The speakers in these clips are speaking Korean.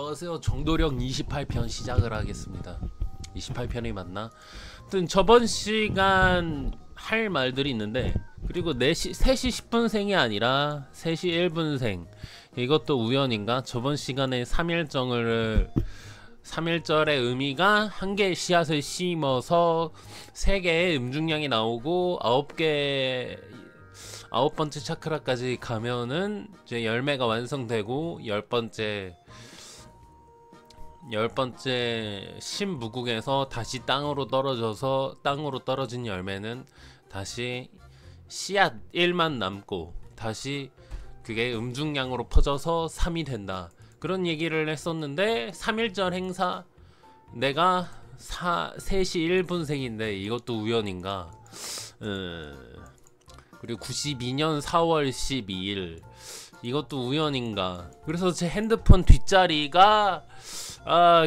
안녕하세요. 정도령 28편 시작을 하겠습니다. 28편이 맞나? 하여튼 저번 시간 할 말들이 있는데, 그리고 3시 10분생이 아니라 3시 1분생, 이것도 우연인가? 저번 시간에 3일절의 의미가 한 개의 씨앗을 심어서 3개의 음중량이 나오고 9번째 차크라까지 가면은 이제 열매가 완성되고 10번째 신무국에서 다시 땅으로 떨어진 열매는 다시 씨앗 1만 남고 다시 그게 음중량으로 퍼져서 3이 된다. 그런 얘기를 했었는데 3일절 행사 내가 3시 1분생인데 이것도 우연인가? 그리고 92년 4월 12일 이것도 우연인가? 그래서 제 핸드폰 뒷자리가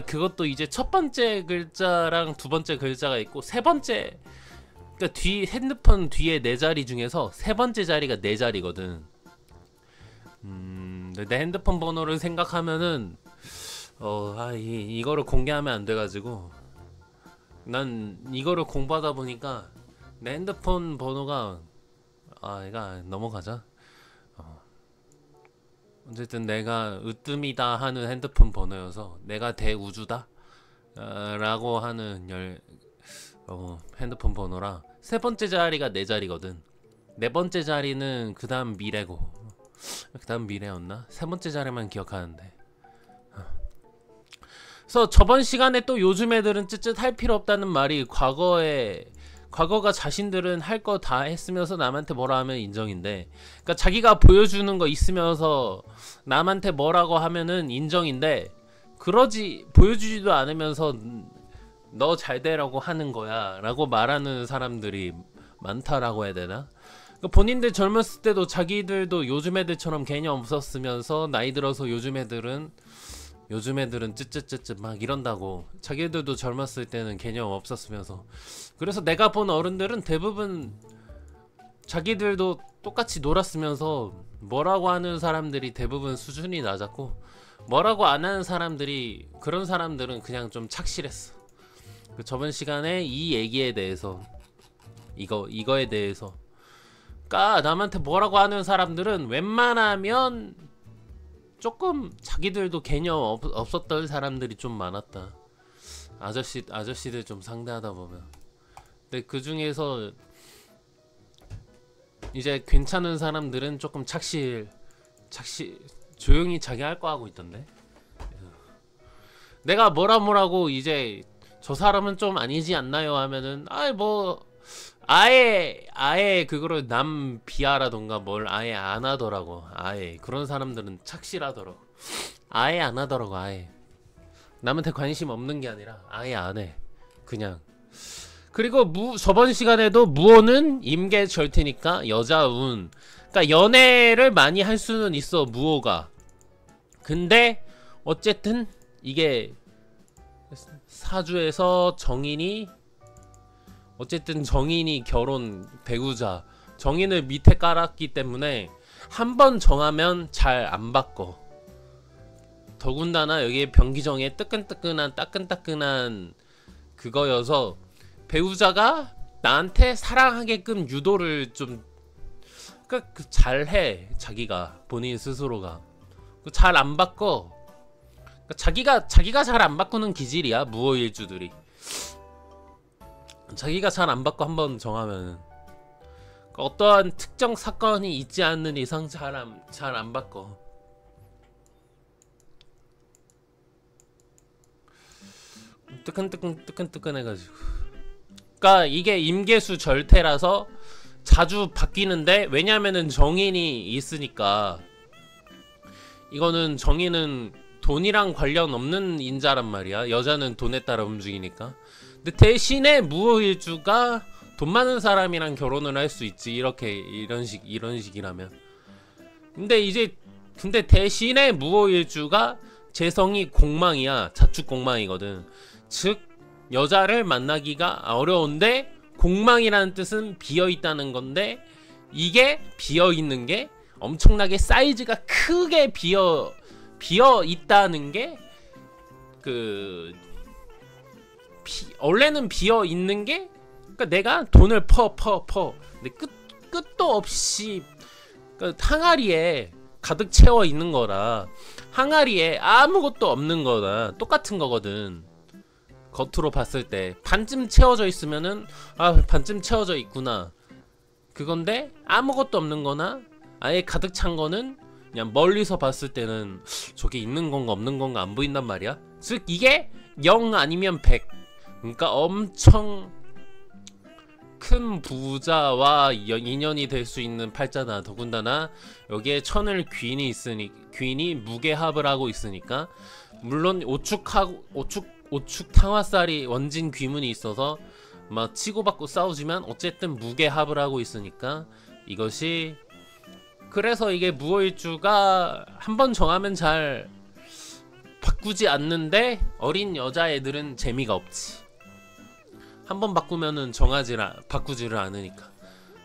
그것도 이제 첫 번째 글자랑 두 번째 글자가 있고 세 번째, 그러니까 핸드폰 뒤에 네 자리 중에서 세 번째 자리가 네 자리거든. 내 핸드폰 번호를 생각하면은 이거를 공개하면 안 돼가지고 난 이거를 공부하다 보니까 내 핸드폰 번호가 이거 넘어가자. 어쨌든 내가 으뜸이다 하는 핸드폰 번호여서 내가 대우주다 라고 하는 핸드폰 번호라 세 번째 자리가 네 자리거든. 네 번째 자리는 그 다음 미래고, 그 다음 미래였나? 세 번째 자리만 기억하는데. 그래서 저번 시간에 또 요즘 애들은 쯧쯧 할 필요 없다는 말이 과거가 자신들은 할 거 다 했으면서 남한테 뭐라 하면 인정인데, 그러니까 자기가 보여주는 거 있으면서 남한테 뭐라고 하면은 인정인데, 보여주지도 않으면서 너 잘 되라고 하는 거야 라고 말하는 사람들이 많다라고 해야 되나? 그러니까 본인들 젊었을 때도 자기들도 요즘 애들처럼 개념 없었으면서 나이 들어서 요즘 애들은 쯧쯧쯧쯧 막 이런다고. 자기들도 젊었을 때는 개념 없었으면서. 그래서 내가 본 어른들은 대부분 자기들도 똑같이 놀았으면서 뭐라고 하는 사람들이 대부분 수준이 낮았고, 뭐라고 안 하는 사람들이, 그런 사람들은 그냥 좀 착실했어. 저번 시간에 이 얘기에 대해서 이거에 대해서 남한테 뭐라고 하는 사람들은 웬만하면 조금 자기들도 개념 없었던 사람들이 좀 많았다. 아저씨들 좀 상대하다 보면. 근데 그 중에서 이제 괜찮은 사람들은 조금 조용히 자기 할 거 하고 있던데. 내가 뭐라고 이제 저 사람은 좀 아니지 않나요 하면은 아예 그거를 남 비하라던가 뭘 아예 안 하더라고. 아예 그런 사람들은 착실하더라고. 아예 안 하더라고. 아예 남한테 관심 없는 게 아니라 아예 안 해. 그냥. 그리고 저번 시간에도 무호는 임계절퇴니까 여자운, 그러니까 연애를 많이 할 수는 있어 무호가. 근데 어쨌든 이게 사주에서 정인이 결혼 배우자 정인을 밑에 깔았기 때문에 한 번 정하면 잘 안 바꿔. 더군다나 여기에 병기정에 따끈따끈한 그거여서 배우자가 나한테 사랑하게끔 유도를 좀 잘해. 자기가 본인 스스로가 잘 안 바꿔. 자기가 잘 안 바꾸는 기질이야 무호일주들이. 자기가 잘 안 바꿔 한번 정하면은 어떠한 특정 사건이 있지 않는 이상 잘 안 바꿔. 뜨끈뜨끈해가지고. 그러니까 이게 임계수 절퇴라서 자주 바뀌는데, 왜냐면은 정인이 있으니까. 이거는 정인은 돈이랑 관련 없는 인자란 말이야. 여자는 돈에 따라 움직이니까. 근데 대신에 무호일주가 돈 많은 사람이랑 결혼을 할 수 있지. 이런 식이라면. 근데 대신에 무호일주가 재성이 공망이야. 자축공망이거든. 즉 여자를 만나기가 어려운데, 공망이라는 뜻은 비어있다는 건데, 이게 비어있는 게 엄청나게 사이즈가 크게 비어있다는 게 그 원래는 비어 있는 게, 그러니까 내가 돈을 퍼 근데 끝도 없이, 그러니까 항아리에 가득 채워 있는 거라 항아리에 아무것도 없는 거나 똑같은 거거든. 겉으로 봤을 때 반쯤 채워져 있으면은 아, 반쯤 채워져 있구나 그건데, 아무것도 없는 거나 아예 가득 찬 거는 그냥 멀리서 봤을 때는 저게 있는 건가 없는 건가 안 보인단 말이야. 즉 이게 0 아니면 100, 그러니까 엄청 큰 부자와 인연이 될 수 있는 팔자다. 더군다나 여기에 천을 귀인이 있으니, 귀인이 무게합을 하고 있으니까, 물론 오축 탕화살이 원진 귀문이 있어서 막 치고받고 싸우지만 어쨌든 무게합을 하고 있으니까 이것이, 그래서 이게 무오일주가 한번 정하면 잘 바꾸지 않는데 어린 여자애들은 재미가 없지. 한번 바꾸면은 바꾸지를 않으니까.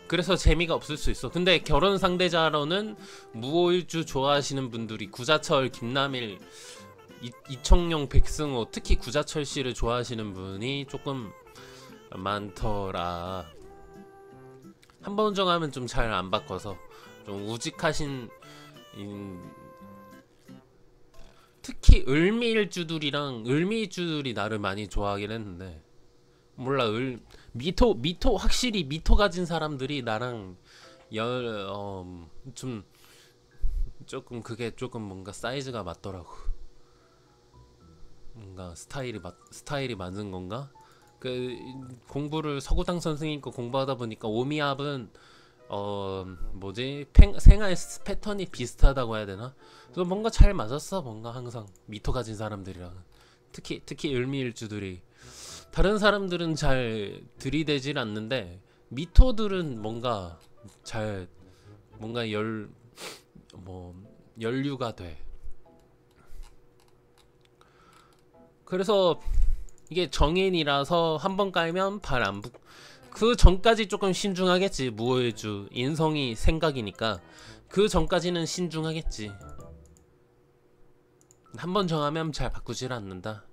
그래서 재미가 없을 수 있어. 근데 결혼 상대자로는 무오일주 좋아하시는 분들이 구자철, 김남일, 이청용, 백승호, 특히 구자철 씨를 좋아하시는 분이 조금 많더라. 한 번 정하면 좀 잘 안 바꿔서 좀 우직하신, 특히 을미일주들이 나를 많이 좋아하긴 했는데, 몰라, 미토 확실히 미토 가진 사람들이 나랑 좀 조금 그게 조금 뭔가 사이즈가 맞더라고. 뭔가 스타일이 맞는 건가? 그 공부를 서구당 선생님 거 공부하다 보니까 오미압은 생활 패턴이 비슷하다고 해야 되나? 그래서 뭔가 잘 맞았어. 뭔가 항상 미토 가진 사람들이랑, 특히 을미일주들이. 다른 사람들은 잘 들이대질 않는데 미토들은 뭔가 연류가 돼. 그래서 이게 정인이라서 한번 깔면 그 전까지 조금 신중하겠지. 무오일주 인성이 생각이니까 그 전까지는 신중하겠지. 한번 정하면 잘 바꾸질 않는다.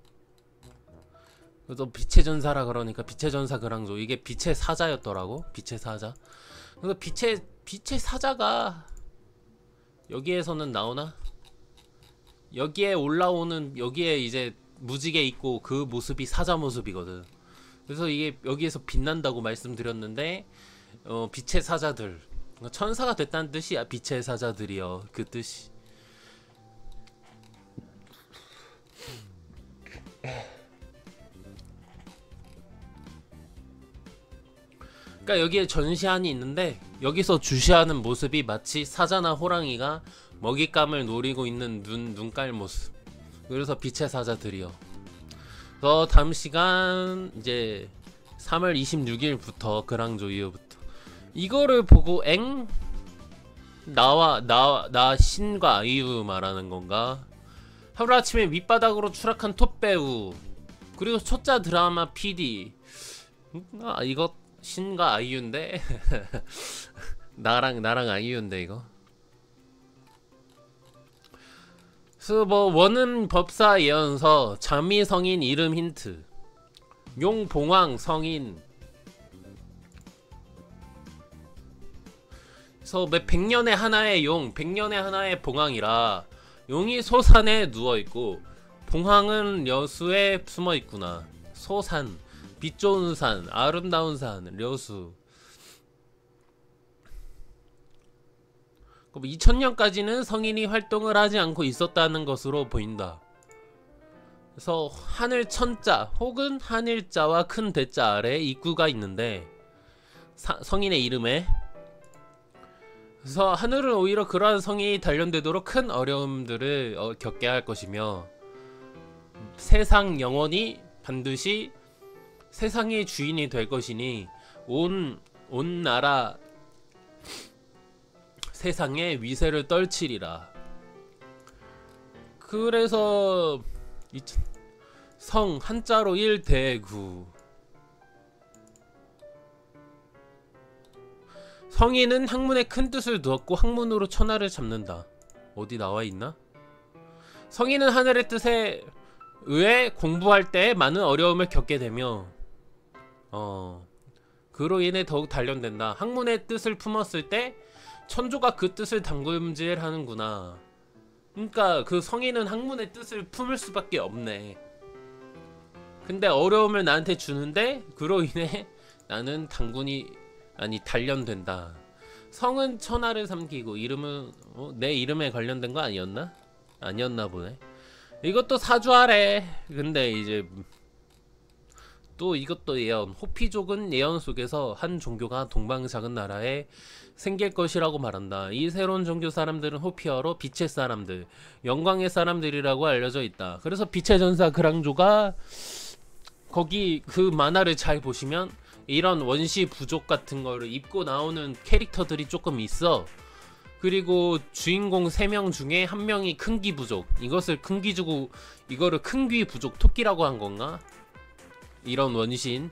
그래서 빛의 전사라 그러니까 빛의 전사 그랑조, 이게 빛의 사자였더라고. 빛의 사자. 그래서 빛의 사자가 여기에서는 나오나? 여기에 올라오는, 여기에 이제 무지개 있고 그 모습이 사자 모습이거든. 그래서 이게 여기에서 빛난다고 말씀드렸는데, 빛의 사자들, 천사가 됐다는 뜻이야. 빛의 사자들이여, 그 뜻이. 그러니까 여기에 전시안이 있는데, 여기서 주시하는 모습이 마치 사자나 호랑이가 먹잇감을 노리고 있는 눈깔 모습. 그래서 빛의 사자들이요. 그래서 다음 시간 이제 3월 26일부터 그랑조 이후부터 이거를 보고 나 신과 아이유 말하는 건가? 하루아침에 밑바닥으로 추락한 톱배우, 그리고 초짜 드라마 PD. 이거 신과 아이유인데? 나랑 아이유인데 이거. 그래서 원은 법사 예언서, 자미 성인 이름 힌트, 용 봉황 성인. 그래서 100년에 하나의 용, 100년에 하나의 봉황이라 용이 소산에 누워있고 봉황은 여수에 숨어있구나. 소산, 빛 좋은 산, 아름다운 산, 여수. 2000년까지는 성인이 활동을 하지 않고 있었다는 것으로 보인다. 그래서 하늘 천자 혹은 한일자와 큰 대자 아래 입구가 있는데, 성인의 이름에. 그래서 하늘은 오히려 그러한 성인이 단련되도록 큰 어려움들을 겪게 할 것이며, 세상 영혼이 반드시 세상의 주인이 될 것이니 온 나라 세상에 위세를 떨치리라. 그래서 성 한자로 1대구. 성인은 학문에 큰 뜻을 두었고 학문으로 천하를 잡는다. 어디 나와있나? 성인은 하늘의 뜻에 왜 공부할 때 많은 어려움을 겪게 되며 그로 인해 더욱 단련된다. 학문의 뜻을 품었을 때 천조가 그 뜻을 담금질하는구나. 그러니까 그 성인은 학문의 뜻을 품을 수밖에 없네. 근데 어려움을 나한테 주는데 그로 인해 나는 단련된다. 성은 천하를 삼키고 이름은 내 이름에 관련된 거 아니었나? 아니었나 보네. 이것도 사주하래. 근데 이제 또 이것도 예언. 호피족은 예언 속에서 한 종교가 동방 작은 나라에 생길 것이라고 말한다. 이 새로운 종교 사람들은 호피어로 빛의 사람들, 영광의 사람들이라고 알려져 있다. 그래서 빛의 전사 그랑조가 거기 그 만화를 잘 보시면 이런 원시 부족 같은 거를 입고 나오는 캐릭터들이 조금 있어. 그리고 주인공 3명 중에 1명이 큰귀 부족. 이거를 큰귀 부족 토끼라고 한 건가? 이런 원신.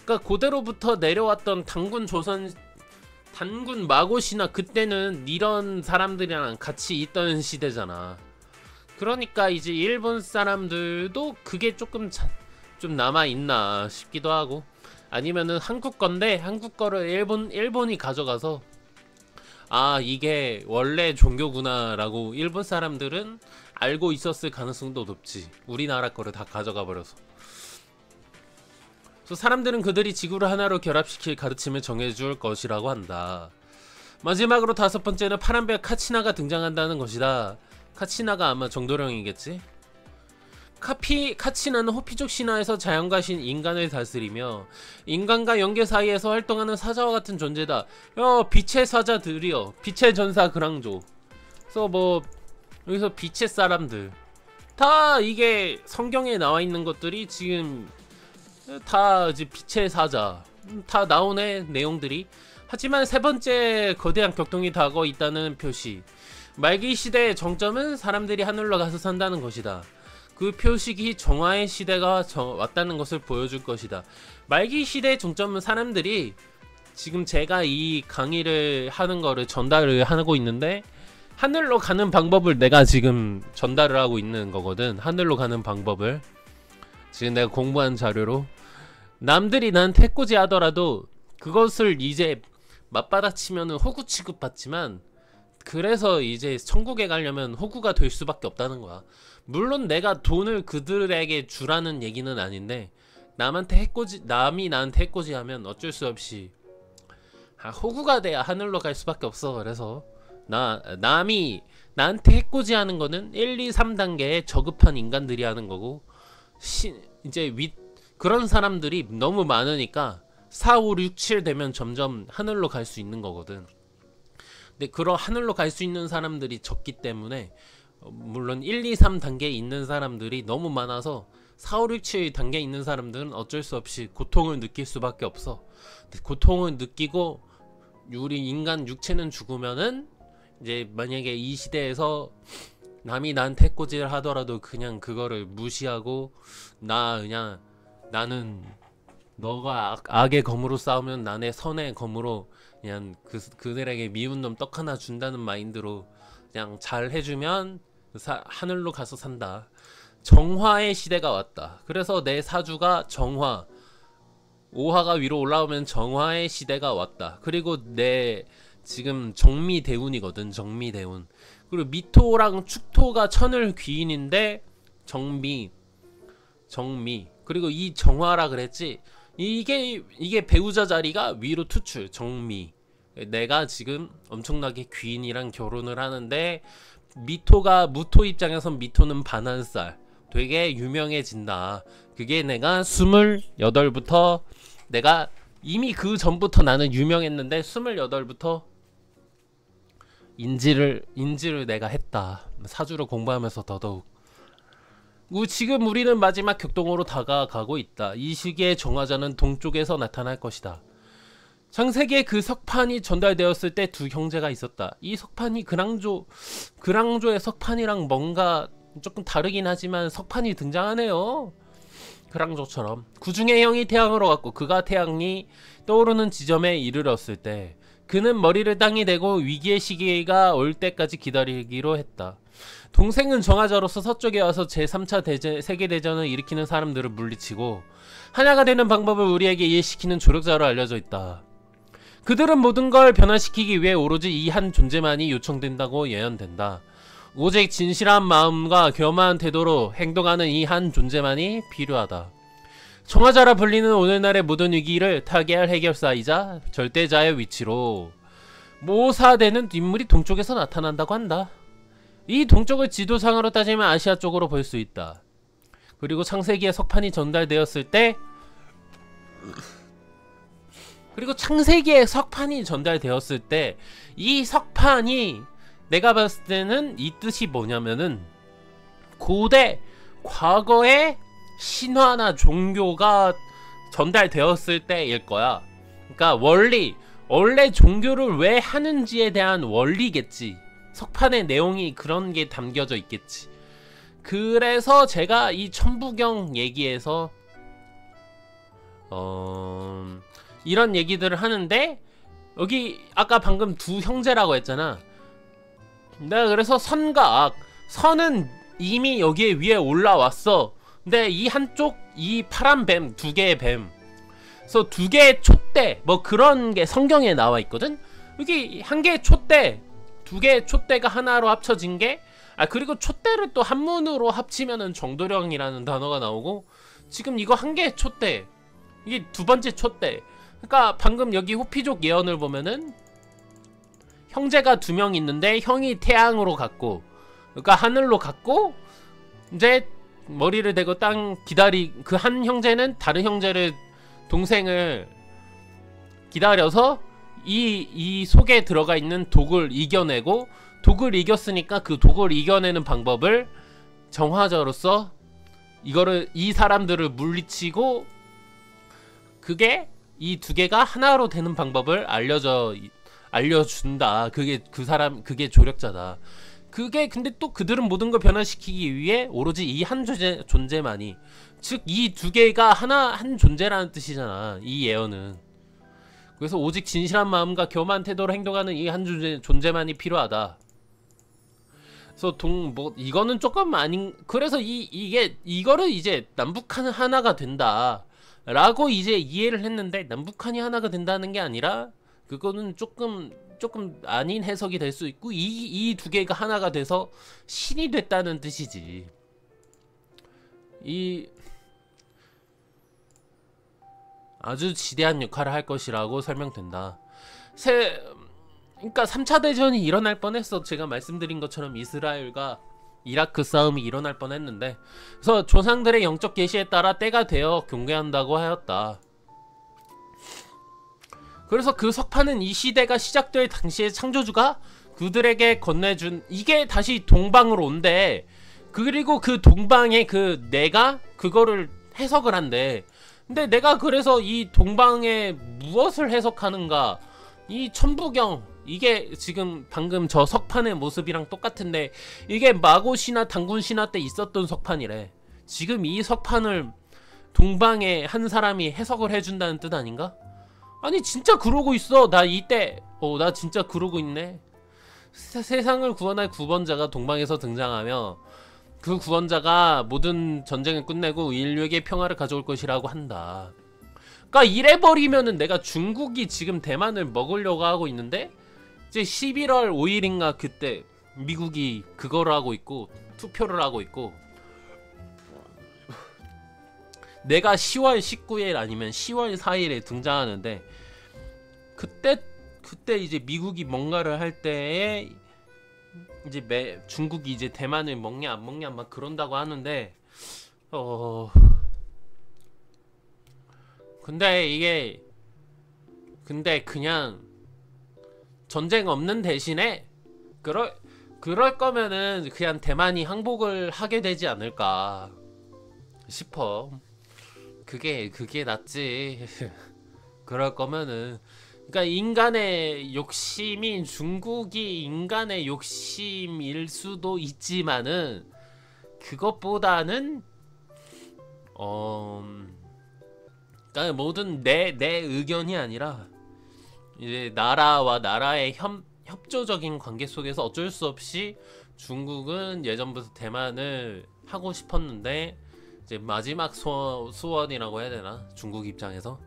그러니까 고대로부터 내려왔던 단군 마고시나 그때는 이런 사람들이랑 같이 있던 시대잖아. 그러니까 이제 일본 사람들도 그게 조금 좀 남아있나 싶기도 하고, 아니면은 한국 건데 한국 거를 일본이 가져가서 아 이게 원래 종교구나 라고 일본 사람들은 알고 있었을 가능성도 높지. 우리나라 거를 다 가져가 버려서. 그래서 사람들은 그들이 지구를 하나로 결합시킬 가르침을 정해줄 것이라고 한다. 마지막으로 5번째는 파란별 카치나가 등장한다는 것이다. 카치나가 아마 정도령이겠지? 카치나는 호피족 신화에서 자연과 신 인간을 다스리며 인간과 영계 사이에서 활동하는 사자와 같은 존재다. 빛의 사자들이여. 빛의 전사 그랑조. 그래서 뭐 여기서 빛의 사람들 다 이게 성경에 나와 있는 것들이 지금 다 이제 빛의 사자 다 나오네 내용들이. 하지만 3번째 거대한 격동이 다가오고 있다는 표시. 말기 시대의 정점은 사람들이 하늘로 가서 산다는 것이다. 그 표식이 정화의 시대가 왔다는 것을 보여줄 것이다. 말기 시대의 정점은 사람들이 지금 제가 이 강의를 하는 거를 전달을 하고 있는데 하늘로 가는 방법을 내가 지금 전달을 하고 있는 거거든. 하늘로 가는 방법을 지금 내가 공부한 자료로. 남들이 나한테 해코지 하더라도 그것을 이제 맞받아치면은 호구 취급받지만, 그래서 이제 천국에 가려면 호구가 될 수밖에 없다는 거야. 물론 내가 돈을 그들에게 주라는 얘기는 아닌데 남이 나한테 해코지 하면 어쩔 수 없이 호구가 돼야 하늘로 갈 수밖에 없어. 그래서 남이 나한테 해코지 하는 거는 1, 2, 3단계의 저급한 인간들이 하는 거고, 이제 그런 사람들이 너무 많으니까 4, 5, 6, 7 되면 점점 하늘로 갈 수 있는 거거든. 근데 그런 하늘로 갈 수 있는 사람들이 적기 때문에 물론 1, 2, 3 단계에 있는 사람들이 너무 많아서 4, 5, 6, 7 단계에 있는 사람들은 어쩔 수 없이 고통을 느낄 수밖에 없어. 고통을 느끼고 우리 인간 육체는 죽으면은 이제 만약에 이 시대에서 남이 나한테 해코지를 하더라도 그냥 그거를 무시하고 나는 너가 악의 검으로 싸우면 나의 선의 검으로 그냥 그들에게 미운 놈 떡 하나 준다는 마인드로 그냥 잘 해주면 하늘로 가서 산다. 정화의 시대가 왔다. 그래서 내 사주가 정화, 오화가 위로 올라오면 정화의 시대가 왔다. 그리고 내 지금 정미대운이거든. 정미대운. 그리고 미토랑 축토가 천을 귀인인데 정미 그리고 이 정화라 그랬지. 이게 배우자 자리가 위로 투출. 정미. 내가 지금 엄청나게 귀인이랑 결혼을 하는데 무토 입장에선 미토는 반한살 되게 유명해진다. 그게 내가 28부터 내가 이미 그 전부터 나는 유명했는데 28부터 인지를 내가 했다. 사주를 공부하면서 더더욱. 지금 우리는 마지막 격동으로 다가가고 있다. 이 시기의 정화자는 동쪽에서 나타날 것이다. 창세기에 그 석판이 전달되었을 때 두 형제가 있었다. 이 석판이 그랑조의 석판이랑 뭔가 조금 다르긴 하지만 석판이 등장하네요. 그랑조처럼. 그 중에 형이 태양으로 갔고 그가 태양이 떠오르는 지점에 이르렀을 때 그는 머리를 땅에 대고 위기의 시기가 올 때까지 기다리기로 했다. 동생은 정화자로서 서쪽에 와서 제3차 세계대전을 일으키는 사람들을 물리치고 하나가 되는 방법을 우리에게 이해시키는 조력자로 알려져 있다. 그들은 모든 걸 변화시키기 위해 오로지 이 한 존재만이 요청된다고 예언된다. 오직 진실한 마음과 겸허한 태도로 행동하는 이 한 존재만이 필요하다. 정화자라 불리는 오늘날의 모든 위기를 타개할 해결사이자 절대자의 위치로 모사되는 인물이 동쪽에서 나타난다고 한다. 이 동쪽을 지도상으로 따지면 아시아 쪽으로 볼 수 있다. 그리고 창세기의 석판이 전달되었을 때 이 석판이 내가 봤을 때는 이 뜻이 뭐냐면은 고대 과거의 신화나 종교가 전달되었을 때일 거야. 그러니까 원래 종교를 왜 하는지에 대한 원리겠지. 석판의 내용이 그런 게 담겨져 있겠지. 그래서 제가 이 천부경 얘기에서 이런 얘기들을 하는데, 여기 아까 방금 두 형제라고 했잖아. 내가 그래서 선과 악, 선은 이미 여기에 위에 올라왔어. 근데 이 한쪽, 이 파란 뱀, 두 개의 뱀, 그래서 두 개의 촛대, 뭐 그런 게 성경에 나와 있거든. 여기 한 개의 촛대, 두 개의 촛대가 하나로 합쳐진 게, 그리고 촛대를 또 한문으로 합치면은 정도령이라는 단어가 나오고, 지금 이거 한 개의 촛대, 이게 두 번째 촛대. 그러니까 방금 여기 호피족 예언을 보면은 형제가 두 명 있는데 형이 태양으로 갔고, 그러니까 하늘로 갔고, 이제 머리를 대고 그 한 형제는 다른 형제를, 동생을 기다려서 이 속에 들어가 있는 독을 이겨내고, 독을 이겼으니까 그 독을 이겨내는 방법을 정화자로서 이 사람들을 물리치고, 그게 이 두 개가 하나로 되는 방법을 알려준다. 그게 조력자다. 근데 또 그들은 모든 걸 변화시키기 위해 오로지 이 한 존재만이, 즉 이 두 개가 한 존재라는 뜻이잖아, 이 예언은. 그래서 오직 진실한 마음과 겸허한 태도로 행동하는 이 한 존재만이 필요하다. 그래서 이거는 조금 그래서 이거를 이제 남북한 하나가 된다 라고 이제 이해를 했는데, 남북한이 하나가 된다는 게 아니라 그거는 조금 아닌 해석이 될 수 있고, 이 두 개가 하나가 돼서 신이 됐다는 뜻이지. 아주 지대한 역할을 할 것이라고 설명된다. 그러니까 3차 대전이 일어날 뻔했어. 제가 말씀드린 것처럼 이스라엘과 이라크 싸움이 일어날 뻔했는데, 그래서 조상들의 영적 계시에 따라 때가 되어 경계한다고 하였다. 그래서 그 석판은 이 시대가 시작될 당시에 창조주가 그들에게 건네준, 이게 다시 동방으로 온대. 그리고 그 동방에 내가 그거를 해석을 한대. 근데 내가 그래서 이 동방에 무엇을 해석하는가, 이 천부경, 이게 지금 방금 저 석판의 모습이랑 똑같은데, 이게 마고신화 당군신화 때 있었던 석판이래. 지금 이 석판을 동방에 한 사람이 해석을 해준다는 뜻 아닌가? 아니 진짜 그러고 있어. 나 진짜 그러고 있네. 세상을 구원할 구원자가 동방에서 등장하며, 그 구원자가 모든 전쟁을 끝내고 인류에게 평화를 가져올 것이라고 한다. 그러니까 이래버리면은 내가 중국이 지금 대만을 먹으려고 하고 있는데, 이제 11월 5일인가 그때 미국이 그거를 하고 있고, 투표를 하고 있고, 내가 10월 19일 아니면 10월 4일에 등장하는데, 그때 이제 미국이 뭔가를 할 때에 이제 중국이 이제 대만을 먹냐 안 먹냐 막 그런다고 하는데, 근데 그냥 전쟁 없는 대신에 그럴 거면은 그냥 대만이 항복을 하게 되지 않을까 싶어. 그게 낫지. 그럴 거면은. 그러니까 인간의 욕심이, 중국이 인간의 욕심일 수도 있지만은, 그것보다는 그러니까 모든 내 의견이 아니라 이제 나라와 나라의 협조적인 관계 속에서 어쩔 수 없이 중국은 예전부터 대만을 하고 싶었는데 이제 마지막 소원이라고 해야 되나? 중국 입장에서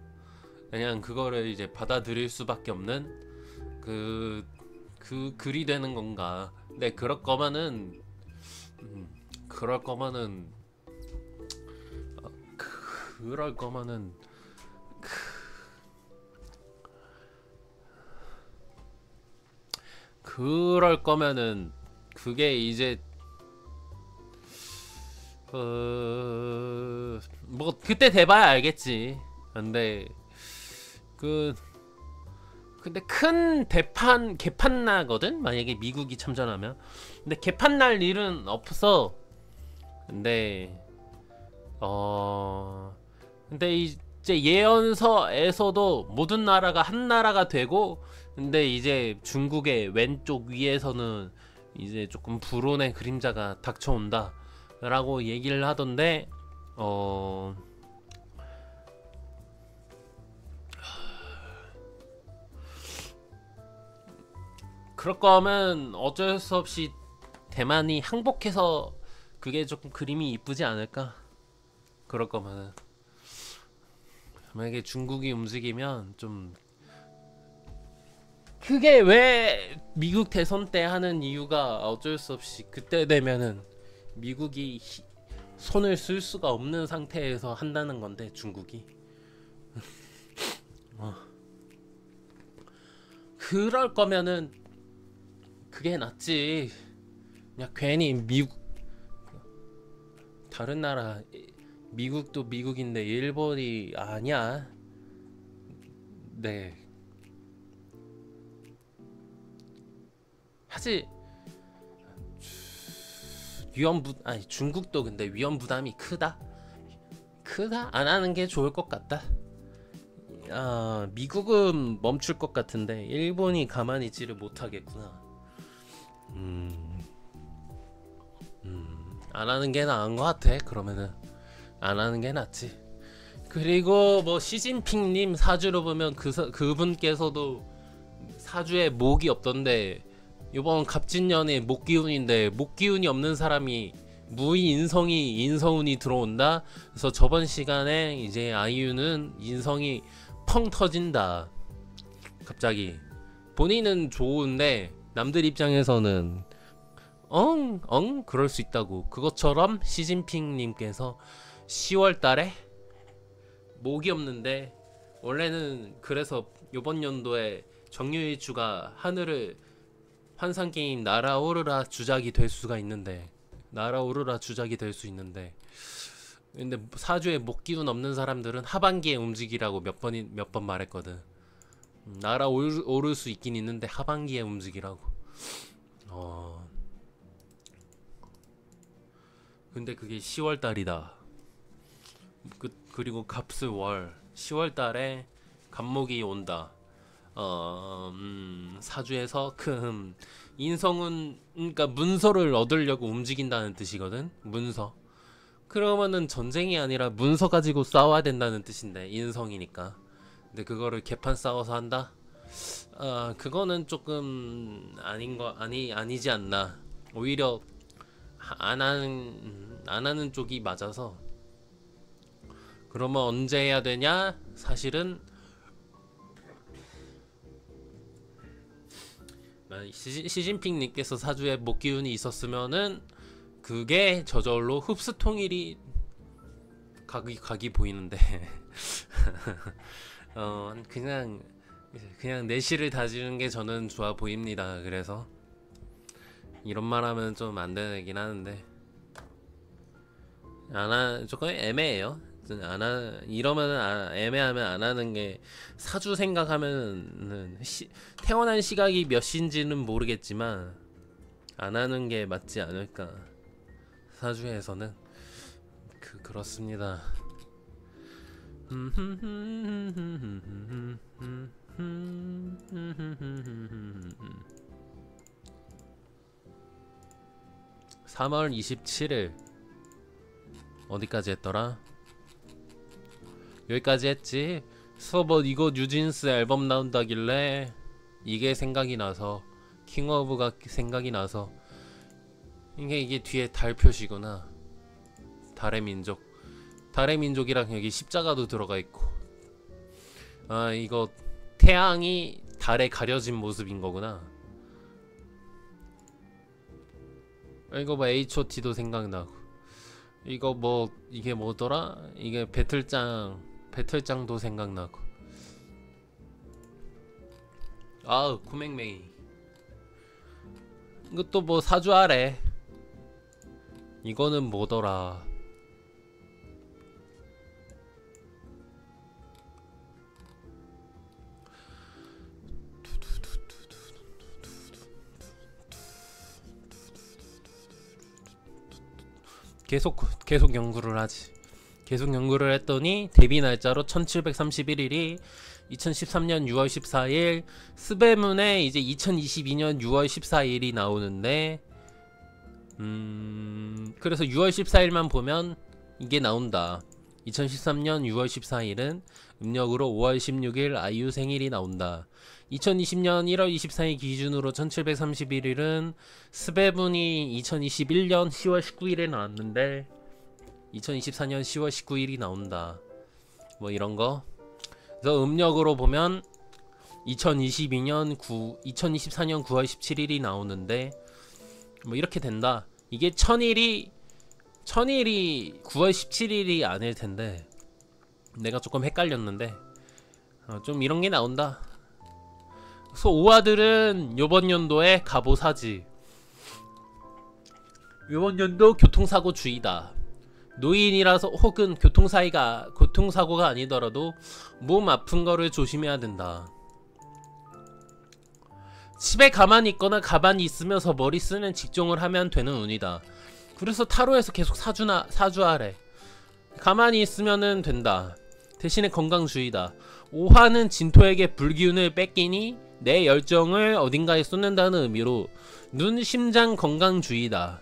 그냥 그거를 이제 받아들일 수밖에 없는 글이 되는 건가? 근데 그럴 거면은 그럴 거면은 그게 이제 뭐 그때 돼봐야 알겠지. 근데 근데 큰 개판 나거든. 만약에 미국이 참전하면. 근데 개판 날 일은 없어. 근데 이제 예언서에서도 모든 나라가 한 나라가 되고, 근데 이제 중국의 왼쪽 위에서는 이제 조금 불온의 그림자가 닥쳐온다 라고 얘기를 하던데, 그럴 거면 어쩔 수 없이 대만이 항복해서 그게 조금 그림이 이쁘지 않을까? 그럴 거면은 만약에 중국이 움직이면 좀, 그게 왜 미국 대선 때 하는 이유가 어쩔 수 없이 그때 되면은 미국이 손을 쓸 수가 없는 상태에서 한다는 건데, 중국이 그럴 거면은 그게 낫지. 그냥 괜히 미국, 다른 나라, 미국도 미국인데 일본이 아니야. 네. 하지. 중국도 근데 위험 부담이 크다. 안 하는 게 좋을 것 같다. 미국은 멈출 것 같은데 일본이 가만히 있지를 못하겠구나. 안 하는 게 나은 것 같아. 그러면은 안 하는 게 낫지. 그리고 뭐 시진핑님 사주로 보면 그분께서도 사주에 목이 없던데, 이번 갑진년에 목기운인데 목기운이 없는 사람이 무인성이 인성운이 들어온다. 그래서 저번 시간에 이제 아이유는 인성이 펑 터진다. 갑자기 본인은 좋은데 남들 입장에서는 그럴 수 있다고. 그것처럼 시진핑님께서 10월달에 목이 없는데, 원래는 그래서 이번 연도에 정유일주가 하늘을 환상게임 날아오르라 주작이 될 수 있는데, 근데 사주에 목기운 없는 사람들은 하반기에 움직이라고 몇 번 말했거든. 날아오를 수 있긴 있는데 하반기에 움직이라고. 근데 그게 10월달이다. 그리고 갑술월 10월달에 갑목이 온다. 사주에서 인성은, 그러니까 문서를 얻으려고 움직인다는 뜻이거든. 문서. 그러면은 전쟁이 아니라 문서 가지고 싸워야 된다는 뜻인데, 인성이니까. 근데 그거를 개판 싸워서 한다? 그거는 조금 아니지 않나. 오히려 안 하는 쪽이 맞아서. 그러면 언제 해야 되냐? 사실은 시진핑님께서 사주에 목기운이 있었으면은 그게 저절로 흡수통일이 각이 보이는데 그냥 내실을 다지는 게 저는 좋아 보입니다. 그래서 이런 말하면 좀 안 되긴 하는데, 조금 애매해요. 이러면은 애매하면 안 하는 게, 사주 생각하면은 태어난 시각이 몇 시인지는 모르겠지만 안 하는 게 맞지 않을까. 사주에서는 그렇습니다. 3월 27일 어디까지 했더라? 여기까지 했지. 서버 이거 뉴진스 앨범 나온다길래 이게 생각이 나서, 킹오브가 생각이 나서 이게 뒤에 달 표시구나. 달의 민족. 달의 민족이랑 여기 십자가도 들어가 있고. 아, 이거 태양이 달에 가려진 모습인 거구나. 이거 뭐 H.O.T도 생각나고. 이거 뭐 이게 뭐더라? 이게 배틀장도 생각나고. 아우, 구맹맹이. 이것도 뭐 사주하래. 이거는 뭐더라? 계속 연구를 하지. 계속 연구를 했더니 데뷔 날짜로 1731일이 2013년 6월 14일, 스베문에 이제 2022년 6월 14일이 나오는데, 그래서 6월 14일만 보면 이게 나온다. 2013년 6월 14일은 음력으로 5월 16일 아이유 생일이 나온다. 2020년 1월 24일 기준으로 1731일은 스베분이 2021년 10월 19일에 나왔는데 2024년 10월 19일이 나온다. 뭐 이런거. 그래서 음력으로 보면 2024년 9월 17일이 나오는데 뭐 이렇게 된다. 이게 천일이 9월 17일이 아닐 텐데 내가 조금 헷갈렸는데 좀 이런 게 나온다. 그래서 오아들은 요번 연도에 갑오사지. 요번 연도 교통사고 주의다. 노인이라서 혹은 교통사고가 아니더라도 몸 아픈 거를 조심해야 된다. 집에 가만히 있거나 가만히 있으면서 머리 쓰는 직종을 하면 되는 운이다. 그래서 타로에서 계속 사주하래. 가만히 있으면은 된다. 대신에 건강주의다. 오화는 진토에게 불기운을 뺏기니 내 열정을 어딘가에 쏟는다는 의미로 눈, 심장 건강주의다.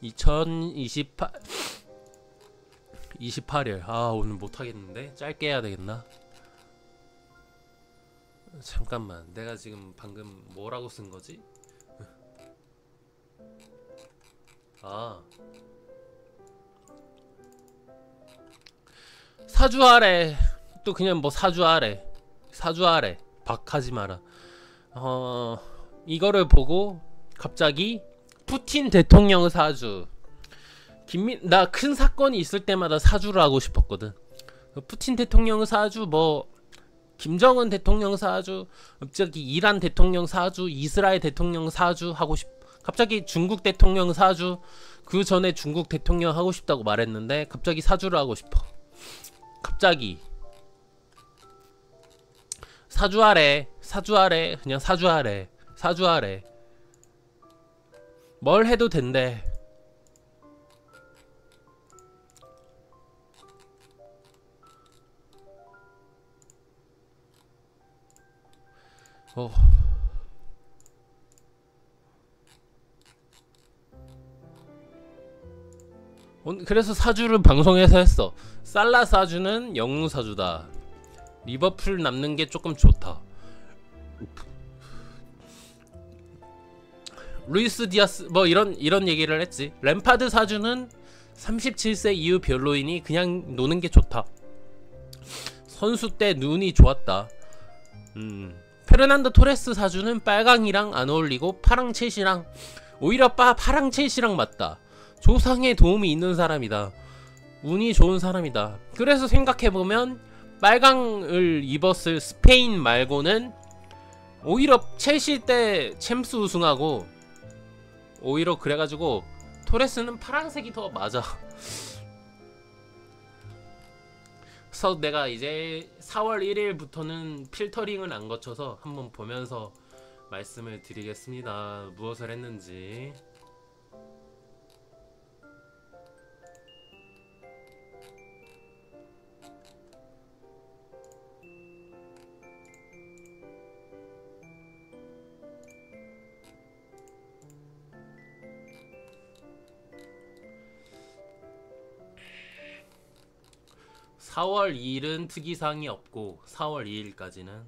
28일. 아, 오늘 못하겠는데? 짧게 해야 되겠나? 잠깐만, 내가 지금 방금 뭐라고 쓴 거지? 아, 사주하래. 또 그냥 뭐 사주하래. 박하지 마라. 이거를 보고 갑자기 푸틴 대통령 사주. 나 큰 사건이 있을 때마다 사주를 하고 싶었거든. 푸틴 대통령 사주, 뭐 김정은 대통령 사주, 갑자기 이란 대통령 사주, 이스라엘 대통령 사주 하고 싶. 갑자기 중국 대통령 사주. 그 전에 중국 대통령 하고 싶다고 말했는데 갑자기 사주를 하고 싶어. 갑자기 사주하래. 그냥 사주하래. 뭘 해도 된대. 그래서 사주를 방송에서 했어. 살라 사주는 영웅 사주다. 리버풀 남는 게 조금 좋다. 루이스 디아스 뭐 이런 얘기를 했지. 램파드 사주는 37세 이후 별로이니 그냥 노는 게 좋다. 선수 때 눈이 좋았다. 페르난도 토레스 사주는 빨강이랑 안 어울리고 파랑 첼시랑 오히려 파랑 첼시랑 맞다. 조상에 도움이 있는 사람이다. 운이 좋은 사람이다. 그래서 생각해보면 빨강을 입었을 스페인 말고는 오히려 첼시 때 챔스 우승하고 오히려 그래가지고 토레스는 파란색이 더 맞아. 그래서 내가 이제 4월 1일부터는 필터링을 안 거쳐서 한번 보면서 말씀을 드리겠습니다. 무엇을 했는지. 4월 2일은 특이사항이 없고 4월 2일까지는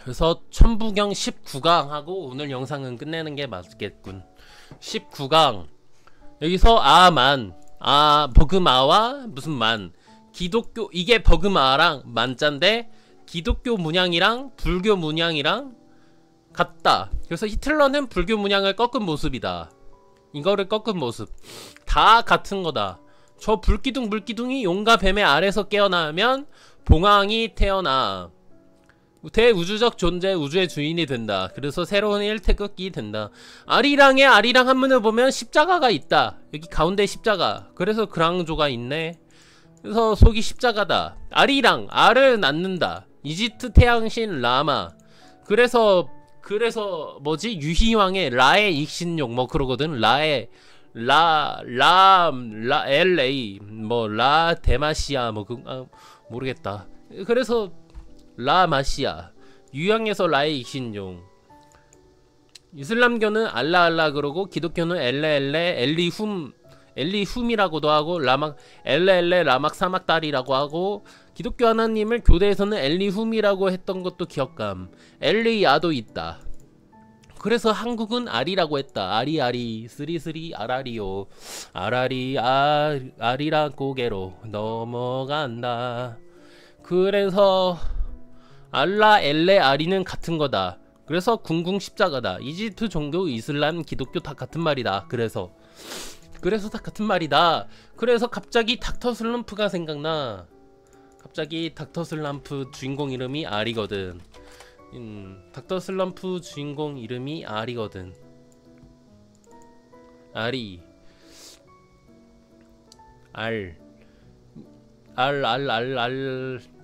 그래서 천부경 19강 하고 오늘 영상은 끝내는 게 맞겠군. 19강 여기서 버그마와 무슨 만 기독교 이게 버그마랑 만자인데 기독교 문양이랑 불교 문양이랑 같다. 그래서 히틀러는 불교 문양을 꺾은 모습이다. 이거를 꺾은 모습 다 같은 거다. 저 물기둥이 용과 뱀의 알에서 깨어나면 봉황이 태어나 대우주적 존재 우주의 주인이 된다. 그래서 새로운 일태극이 된다. 아리랑 한문을 보면 십자가가 있다. 여기 가운데 십자가. 그래서 그랑조가 있네. 그래서 속이 십자가다. 아리랑 알을 낳는다. 이집트 태양신 라마. 그래서 뭐지 유희왕의 라의 익신용 뭐 그러거든. LA 뭐 라 데마시아 뭐 모르겠다. 그래서 라마시아 유형에서 라의 익신용. 이슬람교는 알라 그러고 기독교는 엘리훔이라고도 하고 라막 사막다리라고 하고 기독교 하나님을 교대에서는 엘리훔이라고 했던 것도 기억감. 엘리야도 있다. 그래서 한국은 아리라고 했다. 아리 쓰리쓰리 아라리요 아리라 고개로 넘어간다. 그래서 알라 아리는 같은 거다. 그래서 궁궁 십자가다. 이집트 종교 이슬람 기독교 다 같은 말이다. 그래서 다 같은 말이다. 그래서 갑자기 닥터 슬럼프가 생각나. 갑자기 닥터 슬럼프 주인공 이름이 아리거든. 닥터 슬럼프 주인공 이름이 아리거든. 아리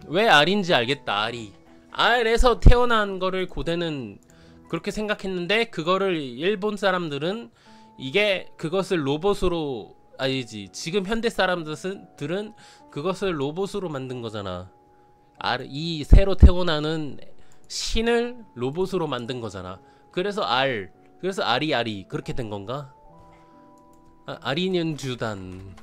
왜 알인지 알겠다. 알에서 태어난 거를 고대는 그렇게 생각했는데 그거를 일본 사람들은 그것을 로봇으로 아니지 지금 현대 사람들은 그것을 로봇으로 만든 거잖아. 이 새로 태어나는 신을 로봇으로 만든 거잖아. 그래서 아리 그렇게 된 건가? 아리는 듀단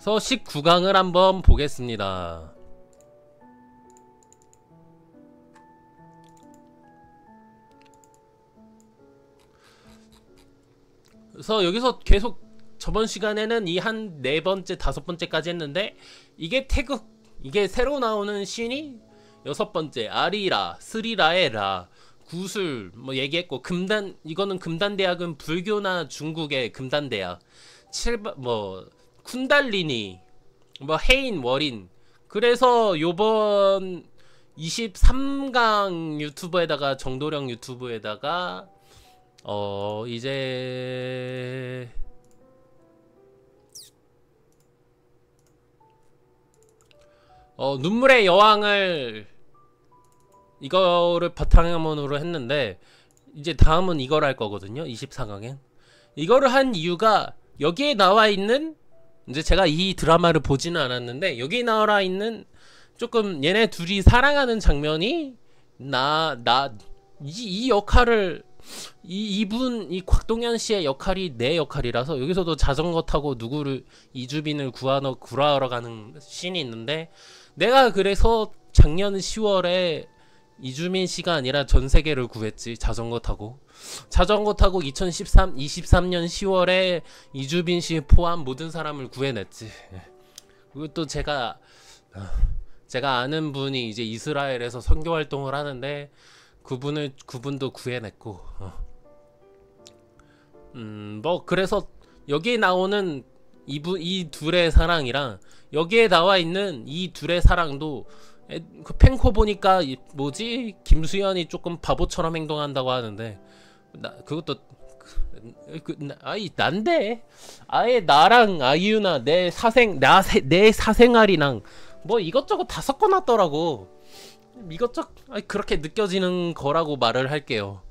그래서 19강을 한번 보겠습니다. 그래서 여기서 계속 저번 시간에는 이 한 4번째 5번째까지 했는데 이게 새로 나오는 신이 6번째 아리라 스리라의 라 구술 뭐 얘기했고 이거는 금단대학은 불교나 중국의 금단대학 뭐 쿤달리니 뭐 해인 월인. 그래서 요번 23강 유튜브에다가 정도령 유튜브에다가 이제 눈물의 여왕을 이거를 바탕화면으로 했는데 이제 다음은 이걸 할 거거든요. 24강엔 이거를 한 이유가 여기에 나와 있는 이제 제가 이 드라마를 보지는 않았는데 여기 나와 있는 조금 얘네 둘이 사랑하는 장면이 이 역할을 이 곽동현 씨의 역할이 내 역할이라서 여기서도 자전거 타고 이주빈을 구하러 가는 씬이 있는데 내가 그래서 작년 10월에 이주민 씨가 아니라 전 세계를 구했지. 자전거 타고 23년 10월에 이주빈 씨 포함 모든 사람을 구해냈지. 그리고 또 제가 아는 분이 이제 이스라엘에서 선교 활동을 하는데 그분도 구해냈고. 뭐 그래서 여기에 나오는 이 둘의 사랑이랑 여기에 나와 있는 이 둘의 사랑도 그 팬코 보니까 뭐지 김수현이 조금 바보처럼 행동한다고 하는데 그것도 난데 아예 나랑 아이유나 내 사생활이랑 뭐 이것저것 다 섞어놨더라고. 이것저것 그렇게 느껴지는 거라고 말을 할게요.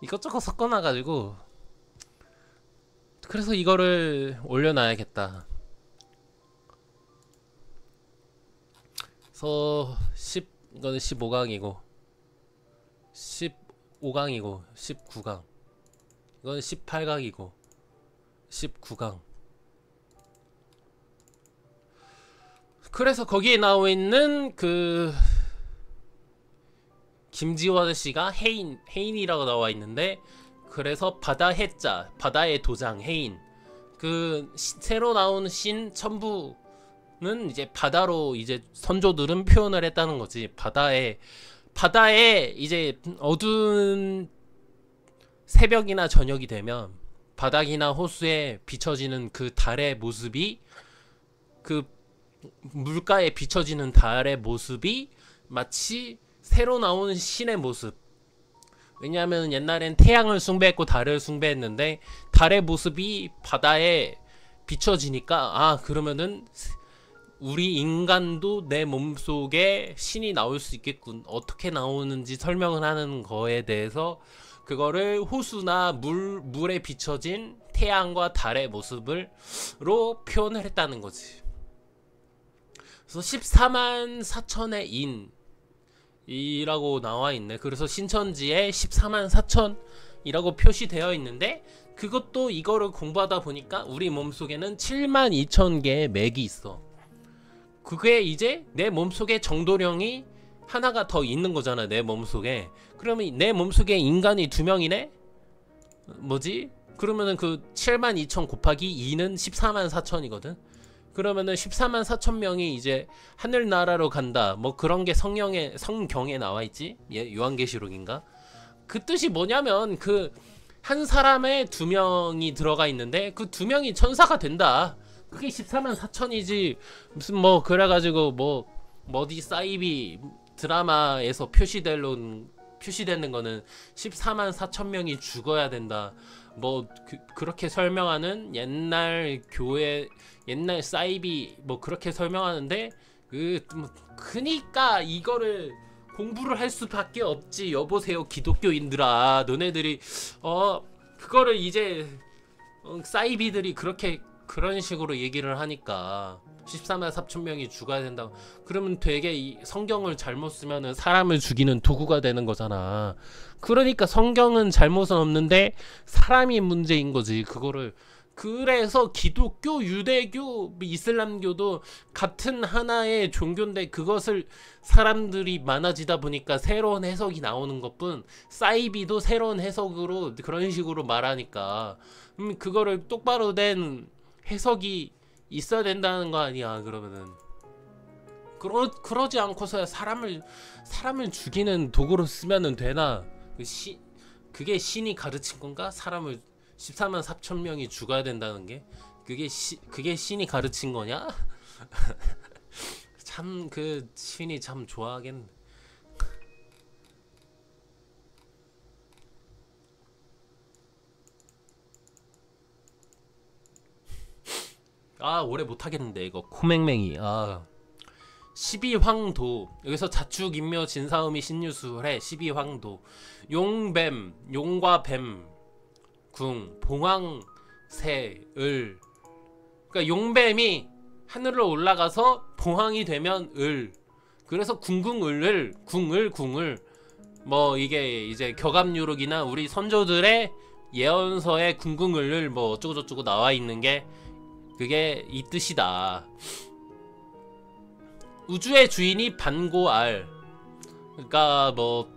이것저것 섞어놔가지고 그래서 이거를 올려놔야겠다. 그래서 이거는 15강이고 15강이고 19강. 이건 18강이고 19강. 그래서 거기에 나와 있는 그 김지원 씨가 해인이라고 나와 있는데, 그래서 바다 해자, 바다의 도장 해인. 그 새로 나온 신 첨부는 이제 바다로 이제 선조들은 표현을 했다는 거지. 바다에 이제 어두운 새벽이나 저녁이 되면 바닥이나 호수에 비춰지는 그 달의 모습이, 그 물가에 비춰지는 달의 모습이 마치 새로 나온 신의 모습. 왜냐하면 옛날엔 태양을 숭배했고 달을 숭배했는데, 달의 모습이 바다에 비춰지니까, 아, 그러면은 우리 인간도 내 몸속에 신이 나올 수 있겠군. 어떻게 나오는지 설명을 하는 거에 대해서 그거를 호수나 물에 비춰진 태양과 달의 모습으로 표현을 했다는 거지. 그래서 14만 4천의 인이라고 나와 있네. 그래서 신천지에 14만 4천이라고 표시되어 있는데, 그것도 이거를 공부하다 보니까 우리 몸속에는 7만 2천 개의 맥이 있어. 그게 이제 내 몸속에 정도령이 하나가 더 있는 거잖아, 내 몸속에. 그러면 내 몸속에 인간이 2명이네? 뭐지? 그러면은 그 7만 2천 곱하기 2는 14만 4천이거든? 그러면은 14만 4천 명이 이제 하늘나라로 간다. 뭐 그런 게 성경에 나와 있지? 예, 요한계시록인가? 그 뜻이 뭐냐면, 그 한 사람에 2명이 들어가 있는데 그 2명이 천사가 된다. 그게 14만 4천이지. 무슨 뭐 그래가지고 뭐 어디 사이비 드라마에서 표시되는 거는 14만 4천 명이 죽어야 된다. 뭐 그렇게 설명하는 옛날 교회, 옛날 사이비 뭐 그렇게 설명하는데, 그니까 이거를 공부를 할 수밖에 없지. 여보세요 기독교인들아, 너네들이 그거를 이제 사이비들이 그런 식으로 얘기를 하니까 14만 4천 명이 죽어야 된다고. 그러면 되게 이 성경을 잘못 쓰면은 사람을 죽이는 도구가 되는 거잖아. 그러니까 성경은 잘못은 없는데 사람이 문제인 거지. 그거를. 그래서 기독교, 유대교, 이슬람교도 같은 하나의 종교인데, 그것을 사람들이 많아지다 보니까 새로운 해석이 나오는 것뿐, 사이비도 새로운 해석으로 그런 식으로 말하니까 그거를 똑바로 된 해석이 있어야 된다는 거 아니야. 그러면은 그러지 않고서야 사람을 죽이는 도구로 쓰면은 되나? 그게 신이 가르친 건가? 사람을 14만 4천 명이 죽어야 된다는 게 그게 신이 가르친 거냐? 참 그 신이 참 좋아하겠네. 아, 오래 못하겠는데 이거 코맹맹이. 12황도. 여기서 자축 인묘 진사음이 신유술해. 12황도. 용뱀, 용과 뱀, 궁, 봉황, 새, 을. 그러니까 용뱀이 하늘로 올라가서 봉황이 되면 을. 그래서 궁을 뭐 이게 이제 격압유록이나 우리 선조들의 예언서에 궁을 뭐 어쩌고저쩌고 나와 있는 게, 그게 이 뜻이다. 우주의 주인이 반고알. 그러니까 뭐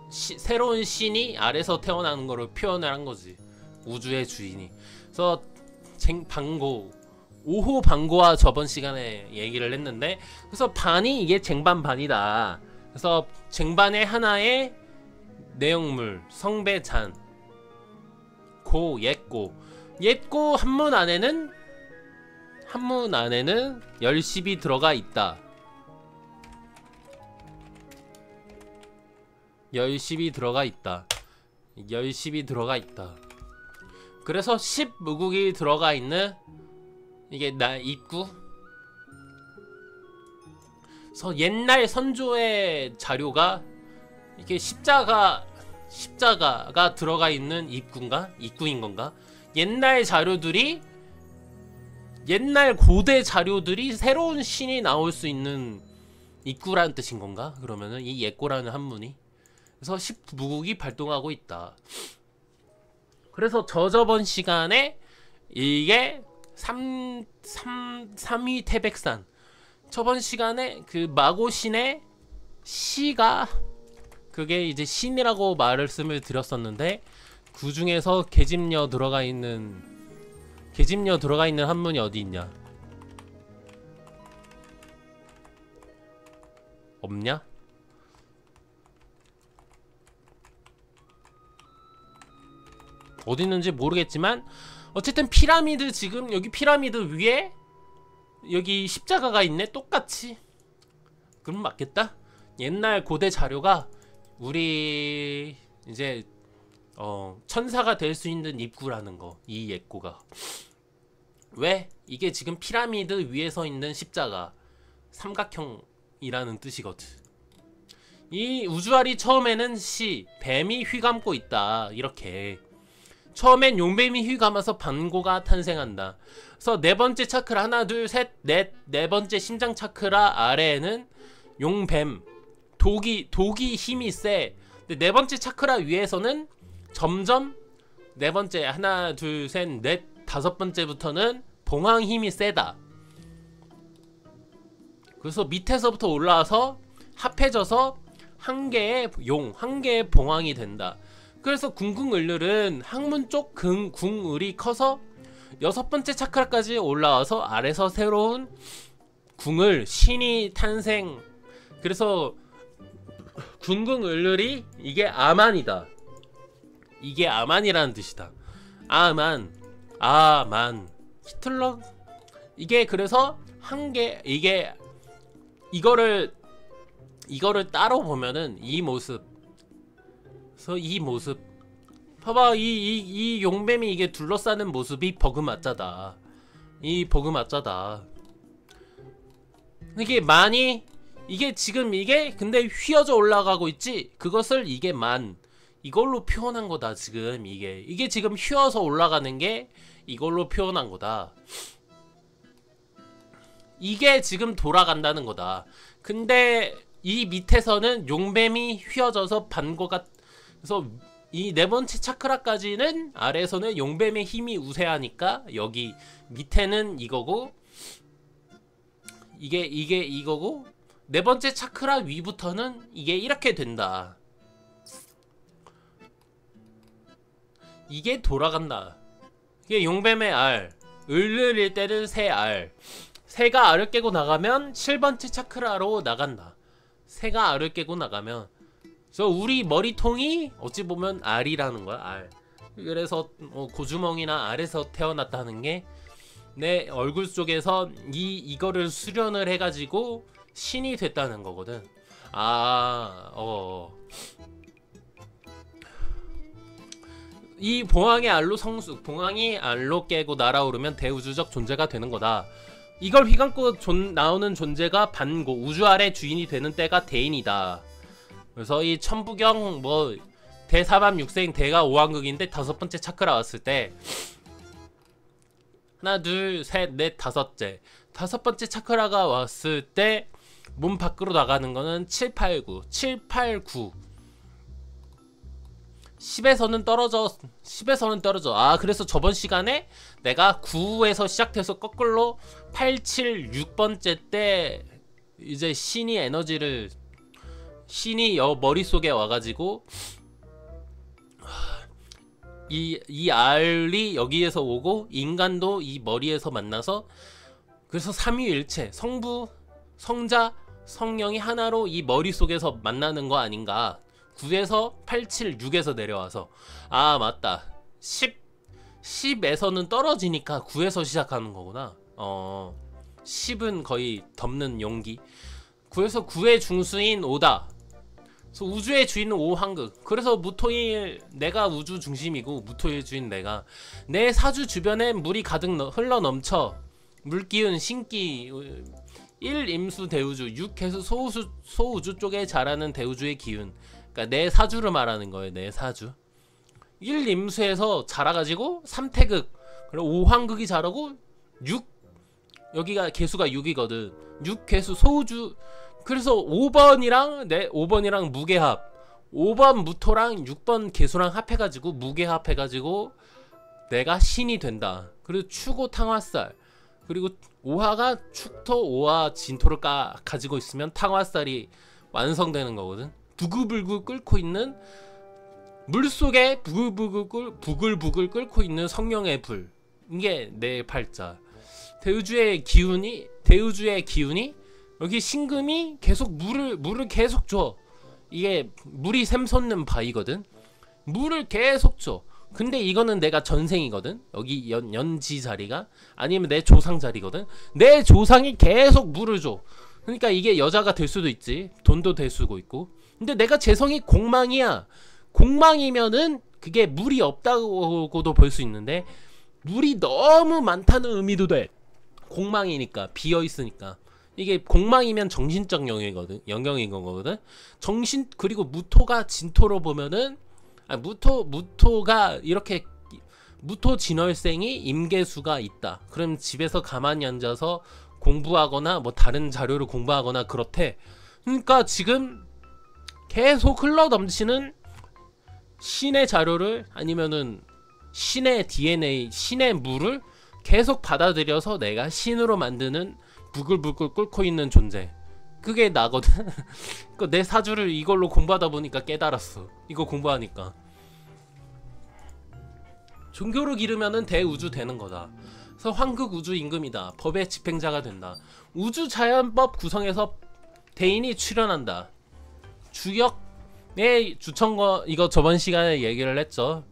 새로운 신이 알에서 태어나는 거를 표현을 한 거지. 우주의 주인이. 그래서 방고, 5호 방고와 저번 시간에 얘기를 했는데, 그래서 반이 이게 쟁반반이다. 그래서 쟁반의 하나의 내용물, 성배잔, 옛고 한문 안에는 열십이 들어가 있다. 열십이 들어가 있다. 그래서 10무국이 들어가 있는 이게 입구. 그래서 옛날 선조의 자료가 이게 십자가가 들어가 있는 입구인 건가? 옛날 고대 자료들이 새로운 신이 나올 수 있는 입구라는 뜻인 건가? 그러면은 이 예꼬라는 한문이. 그래서 10무국이 발동하고 있다. 그래서 저저번 시간에 이게 3위 태백산, 저번 시간에 그 마고신의 시가 그게 이제 신이라고 말씀을 드렸었는데, 그 중에서 계집녀 들어가 있는 한문이 어디 있냐? 없냐? 어디 있는지 모르겠지만 어쨌든 피라미드, 지금 여기 피라미드 위에 여기 십자가가 있네, 똑같이. 그럼 맞겠다? 옛날 고대 자료가 우리 이제 천사가 될 수 있는 입구라는 거, 이 예꼬가. 왜? 이게 지금 피라미드 위에 서 있는 십자가, 삼각형이라는 뜻이거든. 이 우주알이 처음에는 뱀이 휘감고 있다, 이렇게. 처음엔 용뱀이 휘감아서 반고가 탄생한다. 그래서 네 번째 차크라, 하나 둘 셋 넷, 네 번째 심장 차크라 아래에는 용뱀, 독이 힘이 세. 근데 네 번째 차크라 위에서는 점점 네 번째, 하나 둘 셋 넷, 다섯 번째부터는 봉황 힘이 세다. 그래서 밑에서부터 올라와서 합해져서 한 개의 봉황이 된다. 그래서 궁궁을률은 항문 쪽 궁을이 커서 여섯 번째 차크라까지 올라와서 아래서 새로운 궁을, 신이 탄생. 그래서 궁궁을률이 이게 아만이다. 이게 아만이라는 뜻이다. 아만. 히틀러. 이게 그래서 한 개, 이거를 따로 보면은 이 모습. 그래서 이 모습 봐봐, 이 용뱀이 이게 둘러싸는 모습이 버그마짜다. 이 버그마짜다. 이게 많이, 이게 지금 이게 근데 휘어져 올라가고 있지. 그것을 이게 이걸로 표현한 거다. 지금 이게 지금 휘어서 올라가는 게 이걸로 표현한 거다. 이게 지금 돌아간다는 거다. 근데 이 밑에서는 용뱀이 휘어져서 반고가, 그래서 이 네 번째 차크라까지는, 아래에서는 용뱀의 힘이 우세하니까 여기 밑에는 이거고, 이게 이거고, 네 번째 차크라 위부터는 이게 이렇게 된다. 이게 돌아간다. 이게 용뱀의 알, 을을 때는 새 알. 새가 알을 깨고 나가면 7번째 차크라로 나간다. 새가 알을 깨고 나가면. 그래서 우리 머리통이 어찌 보면 알이라는 거야, 알. 그래서 고주머니나 알에서 태어났다는 게 내 얼굴 속에서 이거를 수련을 해가지고 신이 됐다는 거거든. 이 봉황의 알로 성숙, 봉황이 알로 깨고 날아오르면 대우주적 존재가 되는 거다. 이걸 휘감고 나오는 존재가 반고, 우주알의 주인이 되는 때가 대인이다. 그래서 이 천부경 대사밤육생 대가 오왕극인데 다섯 번째 차크라 왔을 때, 하나 둘 셋 넷 다섯째, 다섯 번째 차크라가 왔을 때 몸 밖으로 나가는 거는 7, 8, 9 10에서는 떨어져. 그래서 저번 시간에 내가 9에서 시작해서 거꾸로 8, 7, 6번째 때 이제 신이 머릿속에 와가지고 이 알이 여기에서 오고 인간도 이 머리에서 만나서, 그래서 삼위일체, 성부, 성자, 성령이 하나로 이 머릿속에서 만나는 거 아닌가. 9에서 8, 7, 6에서 내려와서. 맞다. 10에서는 떨어지니까 9에서 시작하는 거구나. 10은 거의 덮는 용기. 9에서 9의 중수인 5다. 그래서 우주의 주인은 오황극. 그래서 무토일, 내가 우주 중심이고 무토일 주인 내가. 내 사주 주변에 물이 가득 흘러 넘쳐. 물기운 신기 1 임수 대우주, 6 개수 소우주 쪽에 자라는 대우주의 기운. 그러니까 내 사주를 말하는 거예요. 내 사주. 1 임수에서 자라가지고 3태극, 그리고 5황극이 자라고 6, 여기가 개수가 6이거든. 6 개수 소우주 그래서 5번이랑 무게합, 5번 무토랑 6번 개수랑 합해가지고 무게합해가지고 내가 신이 된다. 그리고 추고 탕화살, 그리고 오화가 축토 오화 진토를 가지고 있으면 탕화살이 완성되는 거거든. 부글부글 끓고 있는 물속에 부글부글 끓고 있는 성령의 불, 이게 내 팔자. 대우주의 기운이 여기 신금이 계속 물을 계속 줘. 이게 물이 샘솟는 바이거든. 물을 계속 줘. 근데 이거는 내가 전생이거든. 여기 연지 자리가 아니면 내 조상 자리거든. 내 조상이 계속 물을 줘. 그러니까 이게 여자가 될 수도 있지. 돈도 될 수도 있고. 근데 내가 재성이 공망이야. 공망이면은 그게 물이 없다고도 볼 수 있는데 물이 너무 많다는 의미도 돼. 공망이니까, 비어있으니까. 이게 공망이면 정신적 영역인 거거든. 정신, 그리고 무토가 진토로 보면은 무토가 이렇게 무토 진월생이 임계수가 있다. 그럼 집에서 가만히 앉아서 공부하거나 뭐 다른 자료를 공부하거나 그렇대. 그러니까 지금 계속 흘러 넘치는 신의 자료를, 아니면은 신의 DNA, 신의 물을 계속 받아들여서 내가 신으로 만드는 부글부글 끓고 있는 존재, 그게 나거든. 내 사주를 이걸로 공부하다 보니까 깨달았어. 이거 공부하니까 종교를 기르면은 대우주 되는 거다. 그래서 황극 우주 임금이다. 법의 집행자가 된다. 우주 자연법 구성에서 대인이 출현한다. 주역의 주천거, 이거 저번 시간에 얘기를 했죠.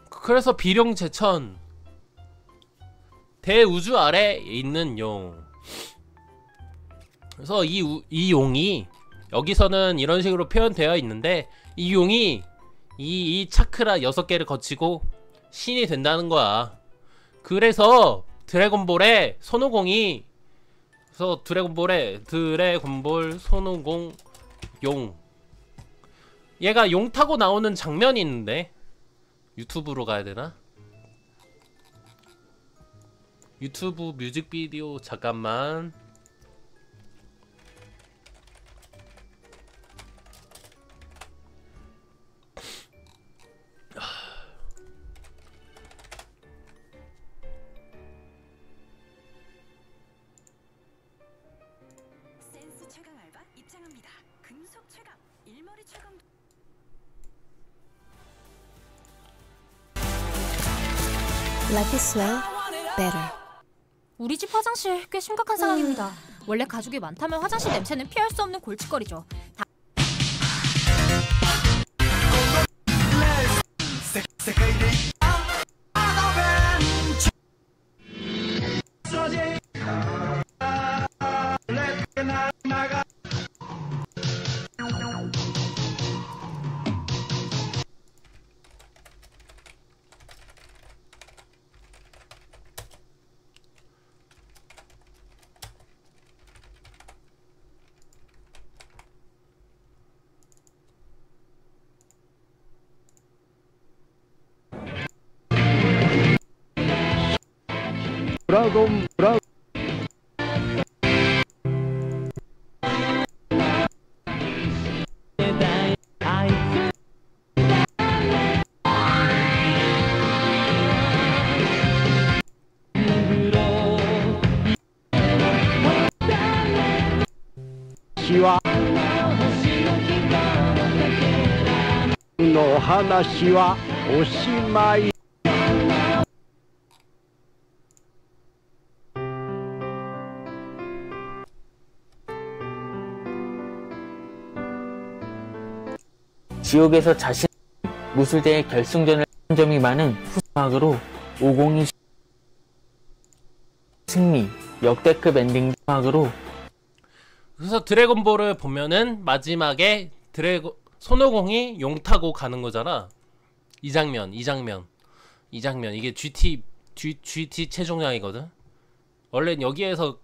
그래서 비룡제천, 대우주 아래 있는 용. 그래서 이 용이 여기서는 이런 식으로 표현되어 있는데, 이 용이 이 차크라 6개를 거치고 신이 된다는 거야. 그래서 드래곤볼에 손오공이, 그래서 드래곤볼 손오공 용, 얘가 용 타고 나오는 장면이 있는데, 유튜브로 가야 되나? 유튜브 뮤직비디오, 잠깐만. 센스 최강 알바 입장합니다. 금속 최강, 일머리 최강. Life is well, better. 우리 집 화장실 꽤 심각한 상황입니다. 원래 가족이 많다면 화장실 냄새는 피할 수 없는 골칫거리죠. 드라곤 시와の話はおしまい。 지옥에서 자신 무술대의 결승전을 한 점이 많은 후막으로 502 승리, 역대급 엔딩 막으로. 그래서 드래곤볼을 보면은 마지막에 손오공이 용 타고 가는 거잖아. 이 장면 이게 GT 최종장이거든. 원래는 여기서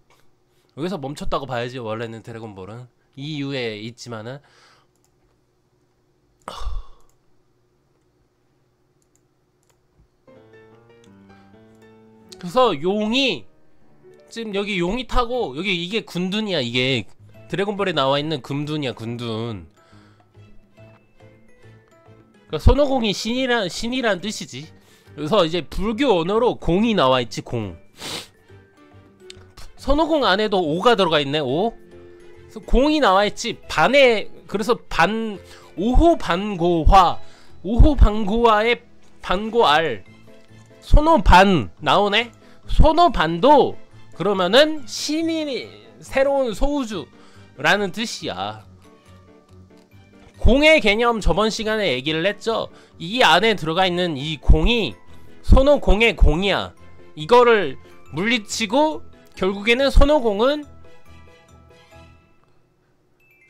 멈췄다고 봐야지. 원래는 드래곤볼은 이 이후에 있지만은, 그래서 용이 지금 여기 용이 타고 여기 이게 군둔이야. 이게 드래곤볼에 나와 있는 금둔이야. 군둔. 그러니까 손오공이 신이란 뜻이지. 그래서 이제 불교 언어로 공이 나와 있지. 공. 손오공 안에도 오가 들어가 있네. 오. 그래서 공이 나와 있지. 반에 그래서 오호 반고화. 오호 반고화의 반고알. 손오반 나오네. 손오반도 그러면은 신이 새로운 소우주라는 뜻이야. 공의 개념 저번 시간에 얘기를 했죠. 이 안에 들어가 있는 이 공이 손오공의 공이야. 이거를 물리치고 결국에는 손오공은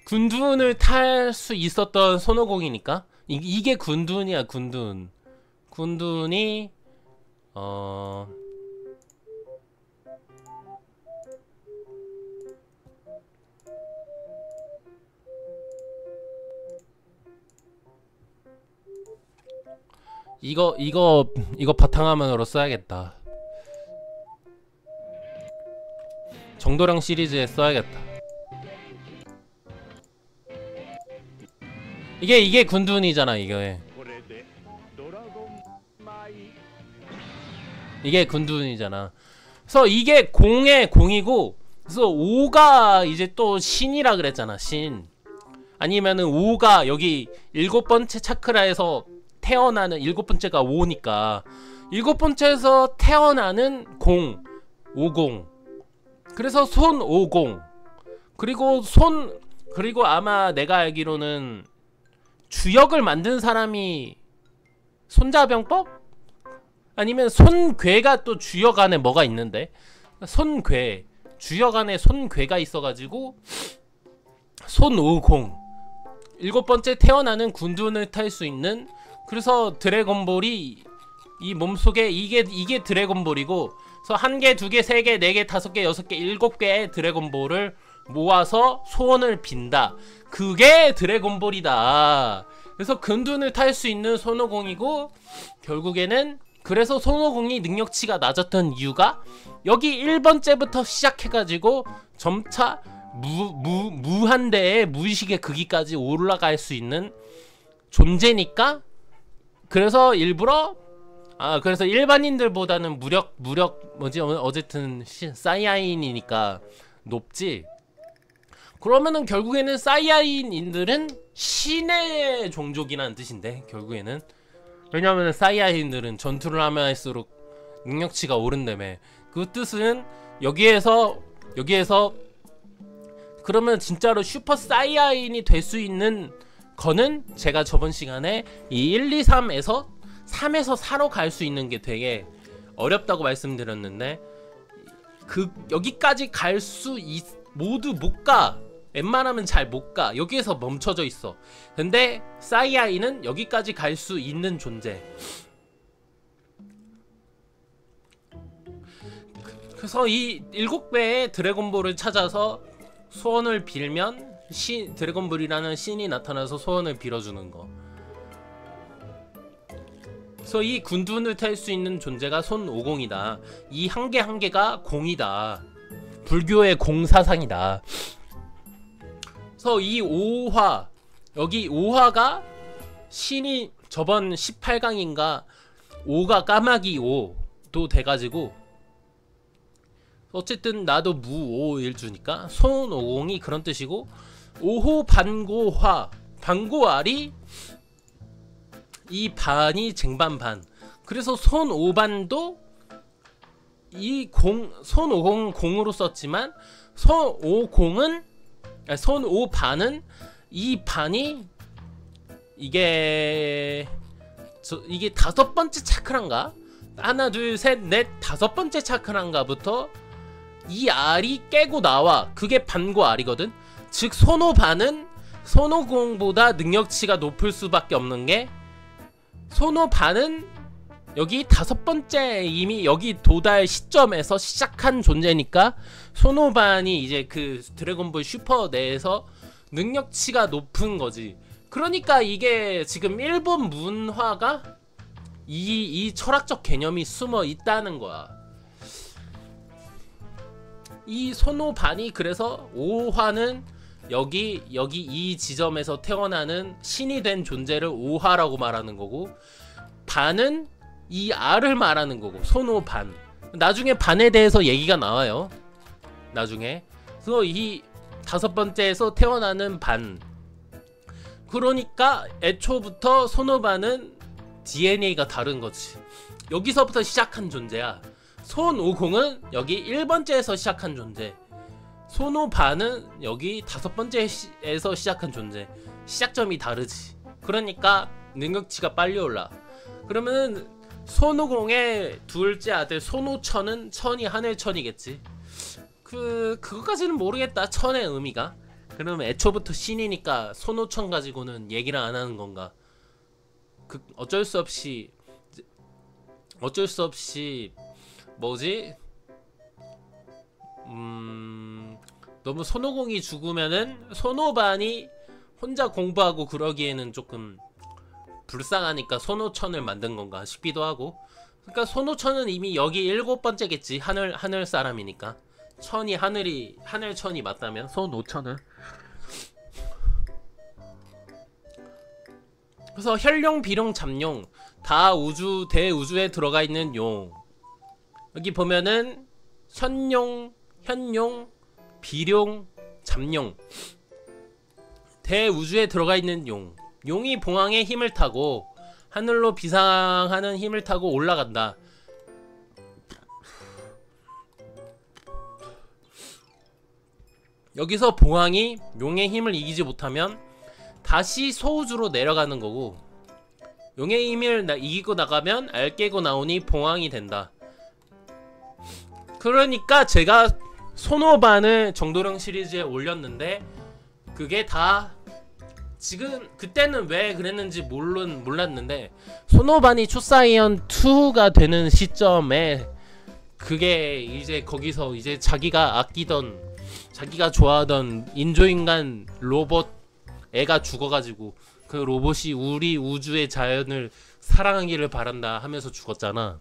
군둔을 탈 수 있었던 손오공이니까 이게 군둔이야. 군둔. 군둔이 이거 바탕화면으로 써야겠다. 정도령 시리즈에 써야겠다. 이게 군둔이잖아. 이게 군둔이잖아. 그래서 이게 공의 공이고, 그래서 5가 이제 또 신이라 그랬잖아. 신. 아니면은 5가 여기 7번째 차크라에서 태어나는 7번째가 5니까 7번째에서 태어나는 공, 50. 그래서 손오공. 그리고 아마 내가 알기로는 주역을 만든 사람이 손자병법? 아니면 손괴가 또 주역 안에 뭐가 있는데? 손괴. 주역 안에 손괴가 있어가지고 손오공. 7번째 태어나는 군둔을 탈 수 있는. 그래서 드래곤볼이 이 몸속에 이게 드래곤볼이고, 그래서 1개, 2개, 3개, 4개, 5개, 6개, 7개의 드래곤볼을 모아서 소원을 빈다. 그게 드래곤볼이다. 그래서 군둔을 탈 수 있는 손오공이고, 결국에는 그래서 손오공이 능력치가 낮았던 이유가 여기 1번째부터 시작해가지고 점차 무한대의 무의식의 극이까지 올라갈 수 있는 존재니까. 그래서 일부러 그래서 일반인들보다는 무력 뭐지 어쨌든 사이아인이니까 높지. 그러면은 결국에는 사이아인인들은 신의 종족이라는 뜻인데, 결국에는. 왜냐하면 사이아인들은 전투를 하면 할수록 능력치가 오른다며. 그 뜻은 여기에서 그러면 진짜로 슈퍼 사이아인이 될 수 있는 거는 제가 저번 시간에 이 1, 2, 3에서 4로 갈 수 있는 게 되게 어렵다고 말씀드렸는데, 여기까지 갈 수 모두 못 가. 웬만하면 잘 못 가. 여기에서 멈춰져 있어. 근데 사이아인은 여기까지 갈 수 있는 존재. 그래서 이 7배의 드래곤볼을 찾아서 소원을 빌면 드래곤볼이라는 신이 나타나서 소원을 빌어주는 거. 그래서 이 군둔을 탈 수 있는 존재가 손오공이다. 이 한 개 한 개가 공이다. 불교의 공사상이다. 그래서 이 5화, 여기 5화가 신이 저번 18강인가 5가 까마귀 5도 돼가지고, 어쨌든 나도 무오일 주니까 손오공이 그런 뜻이고, 5호 반고화, 반고알이 이 반이 쟁반반. 그래서 손오반도 이 손오공 공으로 썼지만 손오반은 이 반이 이게 5번째 차크란가? 하나 둘 셋 넷 5번째 차크란가부터 이 알이 깨고 나와. 그게 반고알이거든. 즉 손오반은 손오공보다 능력치가 높을 수밖에 없는 게, 손오반은 여기 5번째 이미 여기 도달 시점에서 시작한 존재니까 손오반이 이제 그 드래곤볼 슈퍼 내에서 능력치가 높은 거지. 그러니까 이게 지금 일본 문화가 이 철학적 개념이 숨어 있다는 거야. 이 손오반이 그래서 5화는 여기 이 지점에서 태어나는 신이 된 존재를 5화라고 말하는 거고, 반은 이 알을 말하는 거고, 손오반. 나중에 반에 대해서 얘기가 나와요. 나중에. 그래서 이 5번째에서 태어나는 반. 그러니까 애초부터 손오반은 DNA가 다른 거지. 여기서부터 시작한 존재야. 손오공은 여기 1번째에서 시작한 존재. 손오반은 여기 5번째에서 시작한 존재. 시작점이 다르지. 그러니까 능력치가 빨리 올라. 그러면 손오공의 둘째 아들 손오천은 천이 하늘천이겠지. 그거까지는 모르겠다. 천의 의미가. 그러면 애초부터 신이니까 손오천 가지고는 얘기를 안 하는 건가? 어쩔 수 없이 뭐지? 너무 손오공이 죽으면은 손오반이 혼자 공부하고 그러기에는 조금 불쌍하니까 손오천을 만든 건가 싶기도 하고. 그러니까 손오천은 이미 여기 7번째겠지. 하늘 사람이니까. 천이 하늘천이 맞다면 손오천은. 그래서 혈룡, 비룡, 잠룡 다 대우주에 들어가 있는 용. 여기 보면은 현룡, 비룡, 잠룡 대우주에 들어가 있는 용. 용이 봉황의 힘을 타고 하늘로 비상하는 힘을 타고 올라간다. 여기서 봉황이 용의 힘을 이기지 못하면 다시 소우주로 내려가는 거고, 용의 힘을 이기고 나가면 알 깨고 나오니 봉황이 된다. 그러니까 제가 손오반을 정도령 시리즈에 올렸는데, 그게 다 지금 그때는 왜 그랬는지 몰랐는데, 손오반이 초사이언 2가 되는 시점에 그게 이제 거기서 이제 자기가 아끼던, 자기가 좋아하던 인조인간 로봇 애가 죽어가지고 그 로봇이 우리 우주의 자연을 사랑하기를 바란다 하면서 죽었잖아.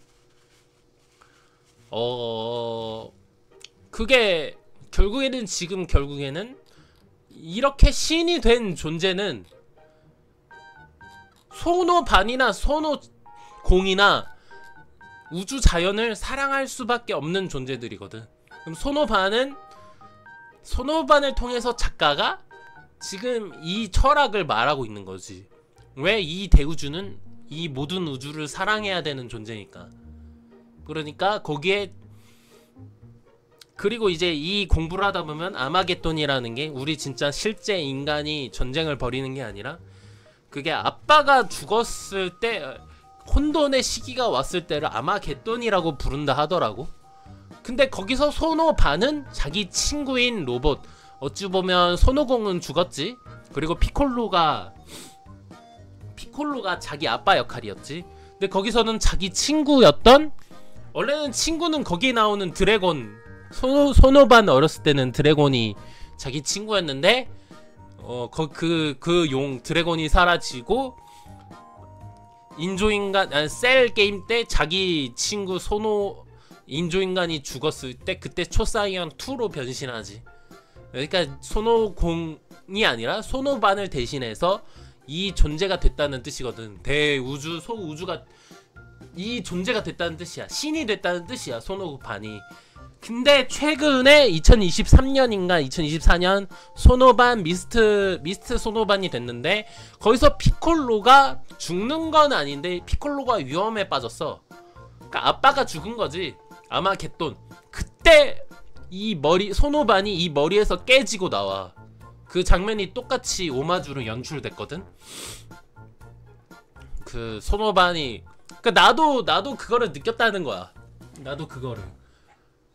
그게 결국에는 이렇게 신이 된 존재는 손오반이나 손오공이나 우주 자연을 사랑할 수밖에 없는 존재들이거든. 그럼 손오반을 통해서 작가가 지금 이 철학을 말하고 있는 거지. 왜 이 대우주는 이 모든 우주를 사랑해야 되는 존재니까. 그러니까 거기에, 그리고 이제 이 공부를 하다 보면 아마겟돈이라는 게 우리 진짜 실제 인간이 전쟁을 벌이는 게 아니라, 그게 아빠가 죽었을 때 혼돈의 시기가 왔을 때를 아마겟돈이라고 부른다 하더라고. 근데 거기서 손오반은 자기 친구인 로봇, 어찌 보면 손오공은 죽었지. 그리고 피콜로가 자기 아빠 역할이었지. 근데 거기서는 자기 친구였던, 원래는 친구는 거기에 나오는 드래곤, 손오반 어렸을 때는 드래곤이 자기 친구였는데, 그 용 드래곤이 사라지고 인조인간 셀 게임 때 자기 친구 인조인간이 죽었을 때 그때 초사이언 2로 변신하지. 그러니까 손오공이 아니라 손오반을 대신해서 이 존재가 됐다는 뜻이거든. 대우주 소우주가 이 존재가 됐다는 뜻이야. 신이 됐다는 뜻이야, 손오반이. 근데 최근에 2023년인가 2024년 손오반 미스트 손오반이 됐는데, 거기서 피콜로가 죽는 건 아닌데 피콜로가 위험에 빠졌어. 그러니까 아빠가 죽은 거지. 아마겟돈. 그때 이 손오반이 이 머리에서 깨지고 나와. 그 장면이 똑같이 오마주로 연출됐거든. 그 손오반이, 그러니까 나도 그거를 느꼈다는 거야. 나도 그거를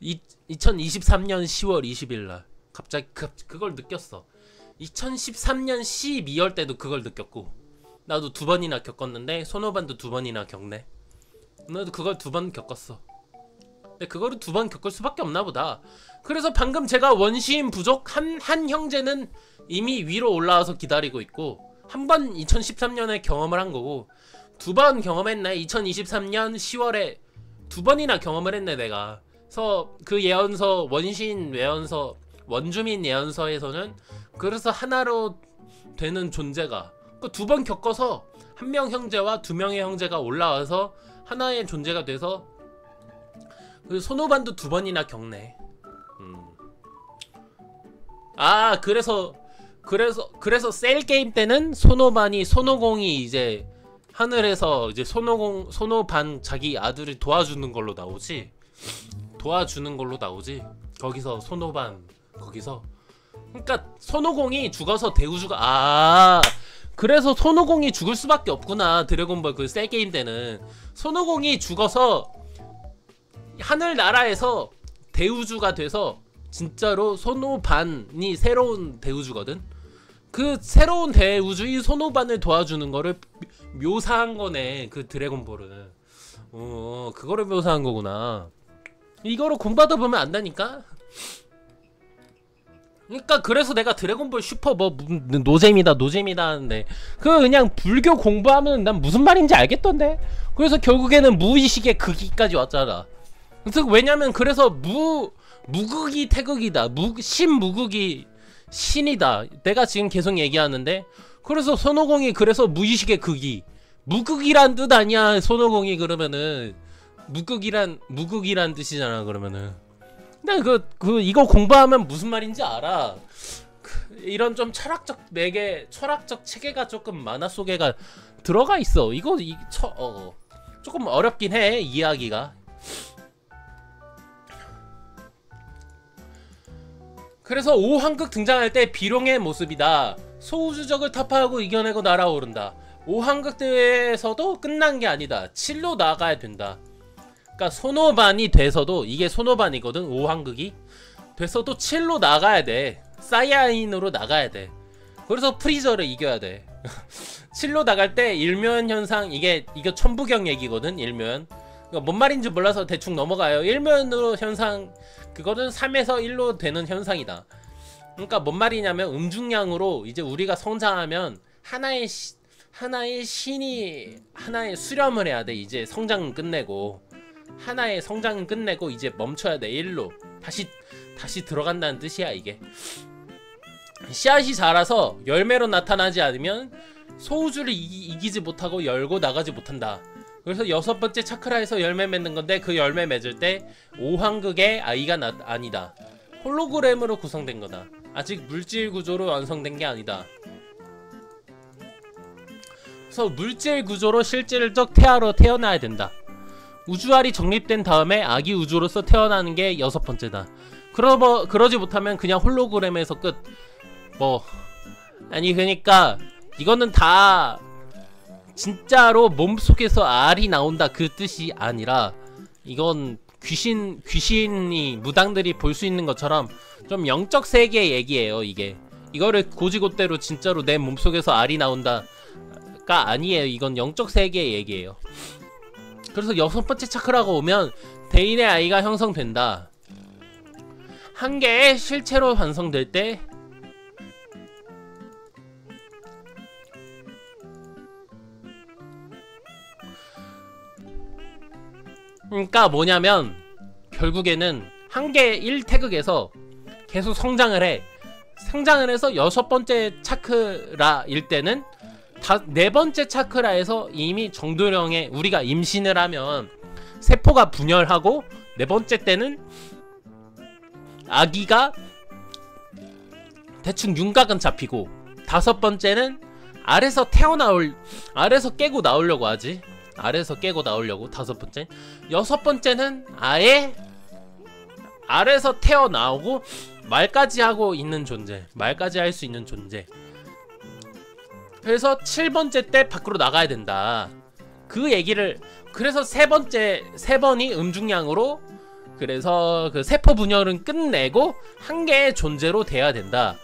2023년 10월 20일날 갑자기 그걸 느꼈어. 2013년 12월 때도 그걸 느꼈고, 나도 2번이나 겪었는데 손오반도 2번이나 겪네. 나도 그걸 2번 겪었어. 근데 그거를 2번 겪을 수밖에 없나 보다. 그래서 방금 제가 원시인 부족 한 형제는 이미 위로 올라와서 기다리고 있고, 한 번 2013년에 경험을 한 거고, 2번 경험했네. 2023년 10월에 2번이나 경험을 했네 내가. 그 예언서 원신 예언서 원주민 예언서에서는 그래서 하나로 되는 존재가 그 2번 겪어서 한 명 형제와 2명의 형제가 올라와서 하나의 존재가 돼서 그 손오반도 2번이나 겪네. 아 그래서 셀 게임 때는 손오공이 이제 하늘에서 이제 손오반 자기 아들을 도와주는 걸로 나오지. 거기서 손오반 거기서 그러니까 손오공이 죽어서 대우주가 그래서 손오공이 죽을 수밖에 없구나. 드래곤볼 그 셀 게임 때는 손오공이 죽어서 하늘나라에서 대우주가 돼서 진짜로 손오반이 새로운 대우주거든. 그 새로운 대우주의 손오반을 도와주는 거를 묘사한 거네. 그 드래곤볼은 그거를 묘사한 거구나. 이거를 공부하다 보면 안다니까. 그러니까 그래서 내가 드래곤볼 슈퍼 노잼이다 하는데 그냥 불교 공부하면 난 무슨 말인지 알겠던데. 그래서 결국에는 무의식의 극이까지 왔잖아. 그래서 왜냐면 그래서 무극이 태극이다. 신무극이 신이다. 내가 지금 계속 얘기하는데 그래서 손오공이 그래서 무의식의 극이 무극이란 뜻 아니야. 손오공이 그러면은 무극이란 뜻이잖아. 그러면은 근데 이거 공부하면 무슨 말인지 알아. 이런 좀 철학적 체계가 조금 만화 속에가 들어가 있어. 조금 어렵긴 해 이해하기가. 그래서 5황극 등장할 때 비룡의 모습이다. 소우주적을 타파하고 이겨내고 날아오른다. 5황극 대회에서도 끝난 게 아니다. 7로 나가야 된다. 그러니까 손오반이 돼서도 이게 손오반이거든. 5황극이 돼서도 7로 나가야 돼. 사이아인으로 나가야 돼. 그래서 프리저를 이겨야 돼. 7로 나갈 때 일묘현 현상 이거 천부경 얘기거든. 일묘현. 그러니까 뭔 말인지 몰라서 대충 넘어가요. 일묘현으로 현상 그거는 3에서 1로 되는 현상이다. 그러니까 뭔 말이냐면 음중량으로 이제 우리가 성장하면 하나의 신이 하나의 수렴을 해야 돼. 이제 성장은 끝내고 하나의 성장은 끝내고 이제 멈춰야 돼. 1로 다시 들어간다는 뜻이야. 이게 씨앗이 자라서 열매로 나타나지 않으면 소우주를 이기지 못하고 열고 나가지 못한다. 그래서 6번째 차크라에서 열매 맺는 건데 그 열매 맺을 때 5황극의 아이가 아니다. 홀로그램으로 구성된 거다. 아직 물질 구조로 완성된 게 아니다. 그래서 물질 구조로 실질적 태아로 태어나야 된다. 우주알이 정립된 다음에 아기 우주로서 태어나는 게 6번째다. 그러지 못하면 그냥 홀로그램에서 끝. 아니 그러니까 이거는 다 진짜로 몸속에서 알이 나온다 그 뜻이 아니라 이건 귀신이 무당들이 볼 수 있는 것처럼 좀 영적 세계 얘기예요. 이거를 고지고대로 진짜로 내 몸속에서 알이 나온다가 아니에요. 이건 영적 세계 얘기예요. 그래서 6번째 차크라가 오면 대인의 아이가 형성된다. 한 개의 실체로 완성될 때 그러니까 뭐냐면 결국에는 한 개의 1태극에서 계속 성장을 해. 성장을 해서 6번째 차크라일 때는 4번째 차크라에서 이미 정도령의 우리가 임신을 하면 세포가 분열하고 4번째 때는 아기가 대충 윤곽은 잡히고 5번째는 아래서 깨고 나오려고 하지. 아래서 깨고 나오려고 5번째. 6번째는 아예 아래서 태어나오고 말까지 하고 있는 존재. 말까지 할 수 있는 존재. 그래서 7번째 때 밖으로 나가야 된다. 그 얘기를 그래서 3번이 음중량으로 그래서 그 세포 분열은 끝내고 한 개의 존재로 돼야 된다.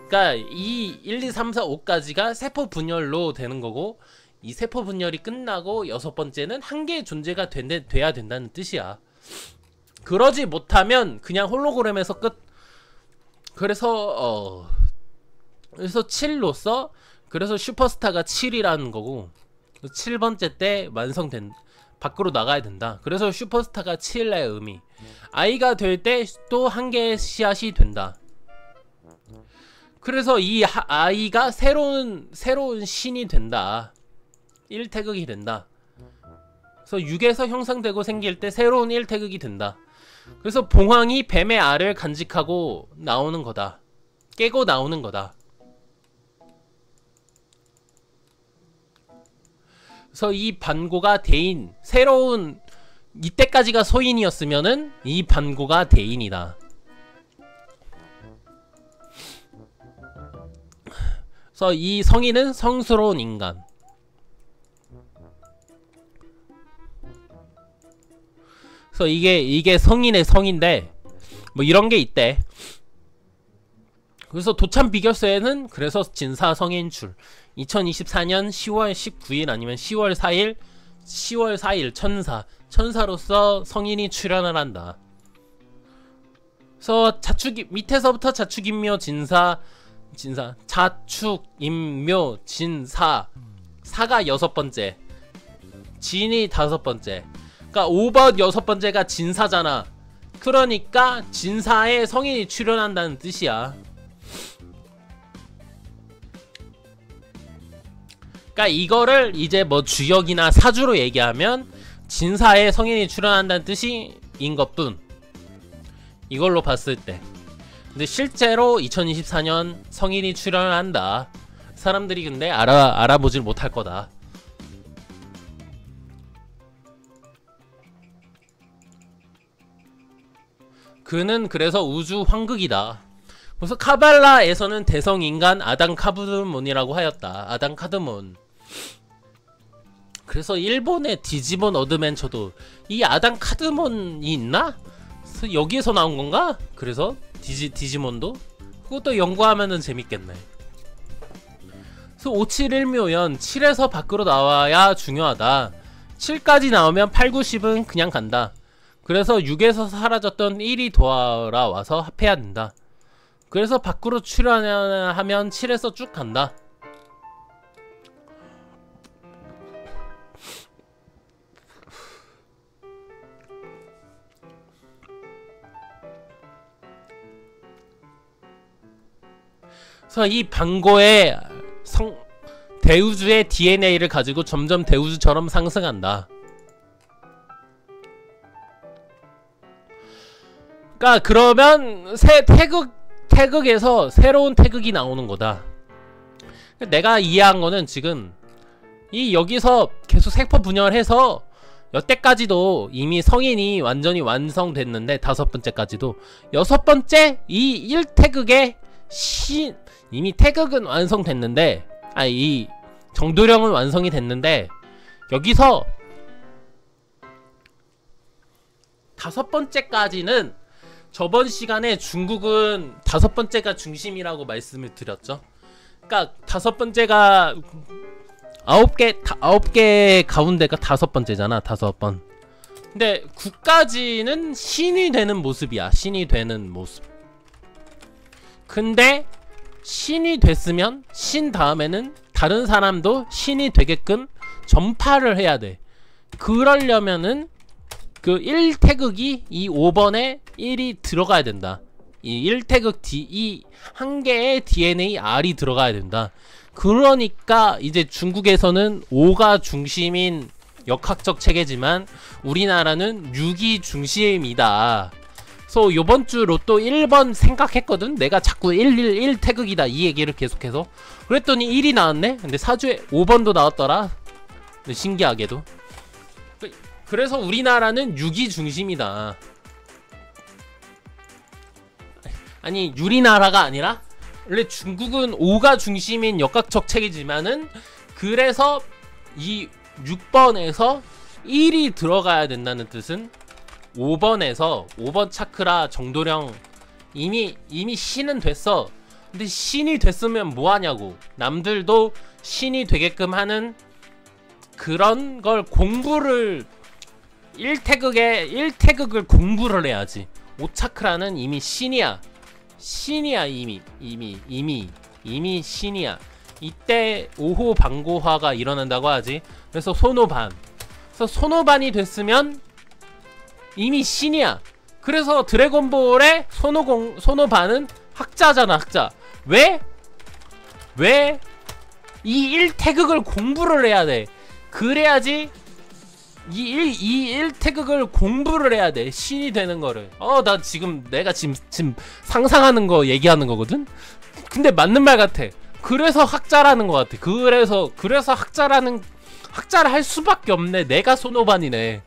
그러니까 이 1, 2, 3, 4, 5까지가 세포 분열로 되는 거고 이 세포 분열이 끝나고 6번째는 한 개의 존재가 돼야 된다는 뜻이야. 그러지 못하면 그냥 홀로그램에서 끝. 그래서 7로서 그래서 슈퍼스타가 7이라는 거고 7번째 때 밖으로 나가야 된다. 그래서 슈퍼스타가 7의 의미. 아이가 될 때 또 한 개의 씨앗이 된다. 그래서 이 아이가 새로운 신이 된다. 1태극이 된다. 그래서 6에서 형성되고 생길 때 새로운 1태극이 된다. 그래서 봉황이 뱀의 알을 간직하고 나오는 거다. 깨고 나오는 거다. 그래서 이 반고가 대인, 새로운 이때까지가 소인이었으면은 이 반고가 대인이다. 그래서 이 성인은 성스러운 인간. 그래서 이게 성인의 성인데 뭐 이런 게 있대. 그래서 도참 비결서에는 그래서 진사 성인출 2024년 10월 19일 아니면 10월 4일 천사로서 성인이 출연을 한다. 그래서 밑에서부터 자축인묘 진사 자축인묘 진사 사가 6번째, 진이 5번째. 그러니까 5번 6번째가 진사잖아. 그러니까 진사에 성인이 출연한다는 뜻이야. 그러니까 이거를 이제 뭐 주역이나 사주로 얘기하면 진사에 성인이 출연한다는 뜻인 것뿐. 이걸로 봤을 때. 근데 실제로 2024년 성인이 출연한다. 사람들이 근데 알아보질 못할 거다. 그는 그래서 우주 황극이다. 그래서 카발라에서는 대성인간 아담 카드몬이라고 하였다. 아담 카드몬. 그래서 일본의 디지몬 어드벤처도 이 아담 카드몬이 있나? 여기에서 나온 건가? 그래서 디지몬도? 그것도 연구하면은 재밌겠네. 그래서 571묘연 7에서 밖으로 나와야 중요하다. 7까지 나오면 8, 9, 10은 그냥 간다. 그래서 6에서 사라졌던 1이 돌아와서 합해야 된다. 그래서 밖으로 출연하면 7에서 쭉 간다. 그래서 이 반고의 대우주의 DNA를 가지고 점점 대우주처럼 상승한다. 그러니까 그러면 태극에서 새로운 태극이 나오는 거다. 내가 이해한 거는 지금 여기서 계속 세포 분열해서 여태까지도 이미 성인이 완전히 완성됐는데 5번째까지도 6번째 이 1태극의 이미 태극은 완성됐는데 이 정도령은 완성이 됐는데 여기서 5번째까지는 저번 시간에 중국은 5번째가 중심이라고 말씀을 드렸죠. 그러니까 5번째가 9개 가운데가 5번째잖아. 5번. 근데 9까지는 신이 되는 모습이야. 신이 되는 모습. 근데 신이 됐으면 신 다음에는 다른 사람도 신이 되게끔 전파를 해야 돼. 그러려면은 그 1태극이 이 5번에 1이 들어가야 된다. 이 1태극 이 한 개의 DNA R이 들어가야 된다. 그러니까 이제 중국에서는 5가 중심인 역학적 체계지만 우리나라는 6이 중심이다. 그래서 요번주 로또 1번 생각했거든. 내가 자꾸 1 태극이다 이 얘기를 계속해서 그랬더니 1이 나왔네. 근데 사주에 5번도 나왔더라. 근데 신기하게도. 그래서 우리나라는 6이 중심이다. 아니 유리나라가 아니라 원래 중국은 5가 중심인 역학적 체계지만은 그래서 이 6번에서 1이 들어가야 된다는 뜻은 5번 차크라 정도령 이미 신은 됐어. 근데 신이 됐으면 뭐하냐고. 남들도 신이 되게끔 하는 그런 걸 공부를 1태극을 공부를 해야지. 5차크라는 이미 신이야. 이미 신이야. 이때 5호 방고화가 일어난다고 하지. 그래서 그래서 손오반이 됐으면 이미 신이야. 그래서 드래곤볼의 손오반은 학자잖아, 학자. 왜? 이 1태극을 공부를 해야 돼. 그래야지 이 1태극을 공부를 해야 돼. 신이 되는 거를. 나 내가 지금 상상하는 거 얘기하는 거거든? 근데 맞는 말 같아. 그래서 학자라는 거 같아. 그래서 학자를 할 수밖에 없네. 내가 손오반이네.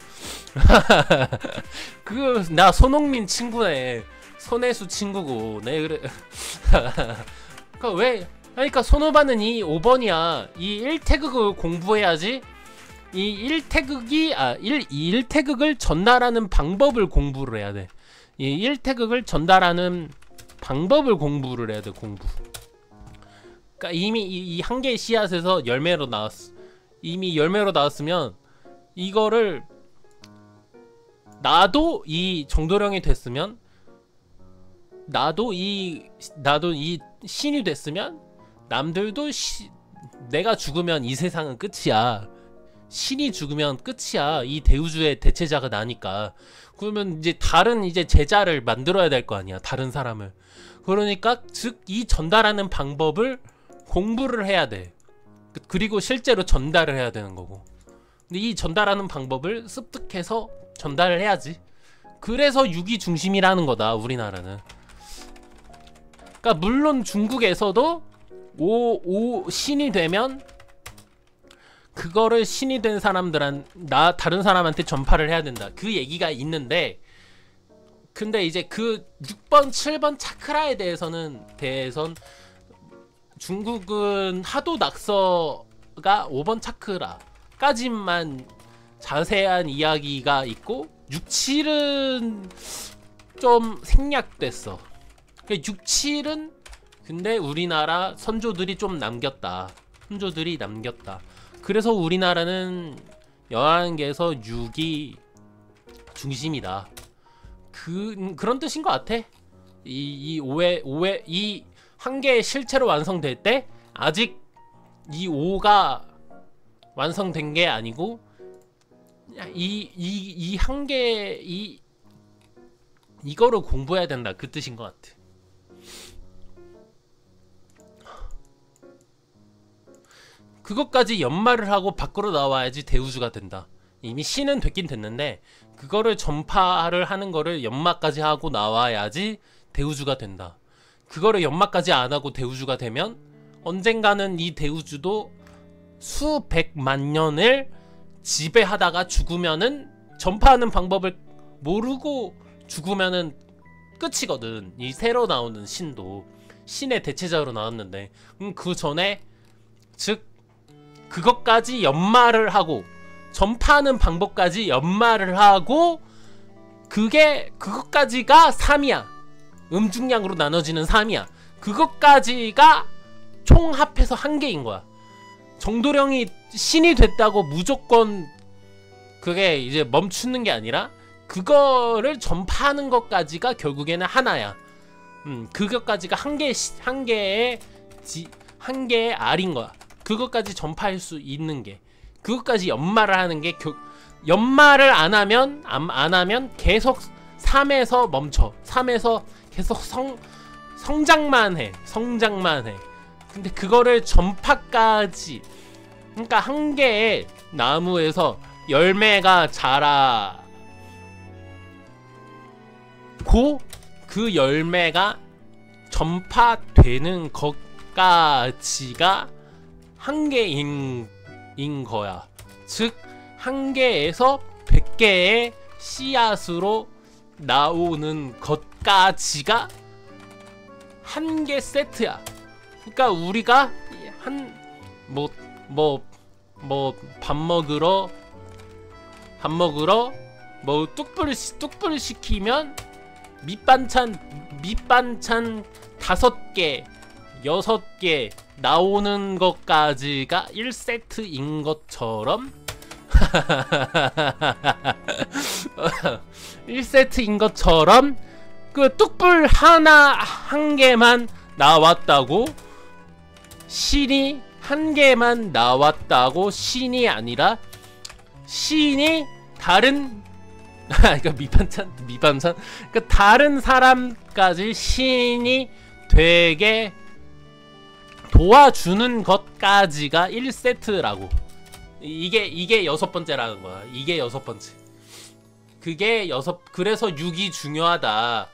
나 손흥민 친구네. 손혜수 친구고. 네, 그래. 그러니까 손오반은 이 5번이야. 이 1태극을 공부해야지. 이 1태극을 전달하는 방법을 공부를 해야 돼. 이 1태극을 전달하는 방법을 공부를 해야 돼. 공부. 그러니까 이미 이 한 개의 씨앗에서 열매로 나왔어. 이미 열매로 나왔으면 이거를 나도 이 정도령이 됐으면, 나도 이 신이 됐으면, 남들도 내가 죽으면 이 세상은 끝이야. 신이 죽으면 끝이야. 이 대우주의 대체자가 나니까. 그러면 이제 다른 제자를 만들어야 될 거 아니야. 다른 사람을. 그러니까 즉 이 전달하는 방법을 공부를 해야 돼. 그리고 실제로 전달을 해야 되는 거고. 근데 이 전달하는 방법을 습득해서 전달을 해야지. 그래서 유기 중심이라는 거다, 우리나라는. 그러니까 물론 중국에서도 신이 되면 그거를 신이 된 다른 사람한테 전파를 해야 된다. 그 얘기가 있는데, 근데 이제 그 6번, 7번 차크라에 대해선 중국은 하도 낙서가 5번 차크라까지만 자세한 이야기가 있고 6, 7은 좀 생략됐어. 6, 7은 근데 우리나라 선조들이 좀 남겼다. 그래서 우리나라는 11개에서 6이 중심이다. 그런 뜻인 것 같아. 이 한 개의 실체로 완성될 때 아직 이 5가 완성된 게 아니고 이 한 개 이거를 공부해야 된다, 그 뜻인 것 같아. 그것까지 연말을 하고 밖으로 나와야지 대우주가 된다. 이미 신은 됐긴 됐는데 그거를 전파를 하는 거를 연마까지 하고 나와야지 대우주가 된다. 그거를 연마까지 안 하고 대우주가 되면 언젠가는 이 대우주도 수백만 년을 지배하다가 죽으면은, 전파하는 방법을 모르고 죽으면은 끝이거든. 이 새로 나오는 신도 신의 대체자로 나왔는데, 그 전에 즉 그것까지 연마를 하고 전파하는 방법까지 연마를 하고 그것까지가 3이야. 음중량으로 나눠지는 3이야. 그것까지가 총합해서 1개인 거야. 정도령이 신이 됐다고 무조건 그게 이제 멈추는 게 아니라 그거를 전파하는 것까지가 결국에는 하나야. 그것까지가 한 개의 알인 거야. 그것까지 전파할 수 있는 게, 그것까지 연마를 하는 게, 연마를 안 하면 계속 3에서 멈춰. 3에서 계속 성장만 해. 근데 그거를 전파까지, 그러니까 한 개의 나무에서 열매가 자라고 그 열매가 전파되는 것까지가 한 개인 거야. 즉 한 개에서 100개의 씨앗으로 나오는 것까지가 한 개 세트야. 그러니까 우리가 밥 먹으러 뭐 뚝불 시키면 밑반찬 5개 6개 나오는 것까지가 1세트인 것처럼 1세트인 것처럼 그 뚝불 한 개만 나왔다고 신이 한 개만 나왔다고 신이 아니라 시인이 다른 그러니까 미반찬 그러니까 다른 사람까지 시인이 되게 도와주는 것까지가 1세트라고. 이게 6번째라는 거야. 이게 6번째. 그래서 6이 중요하다.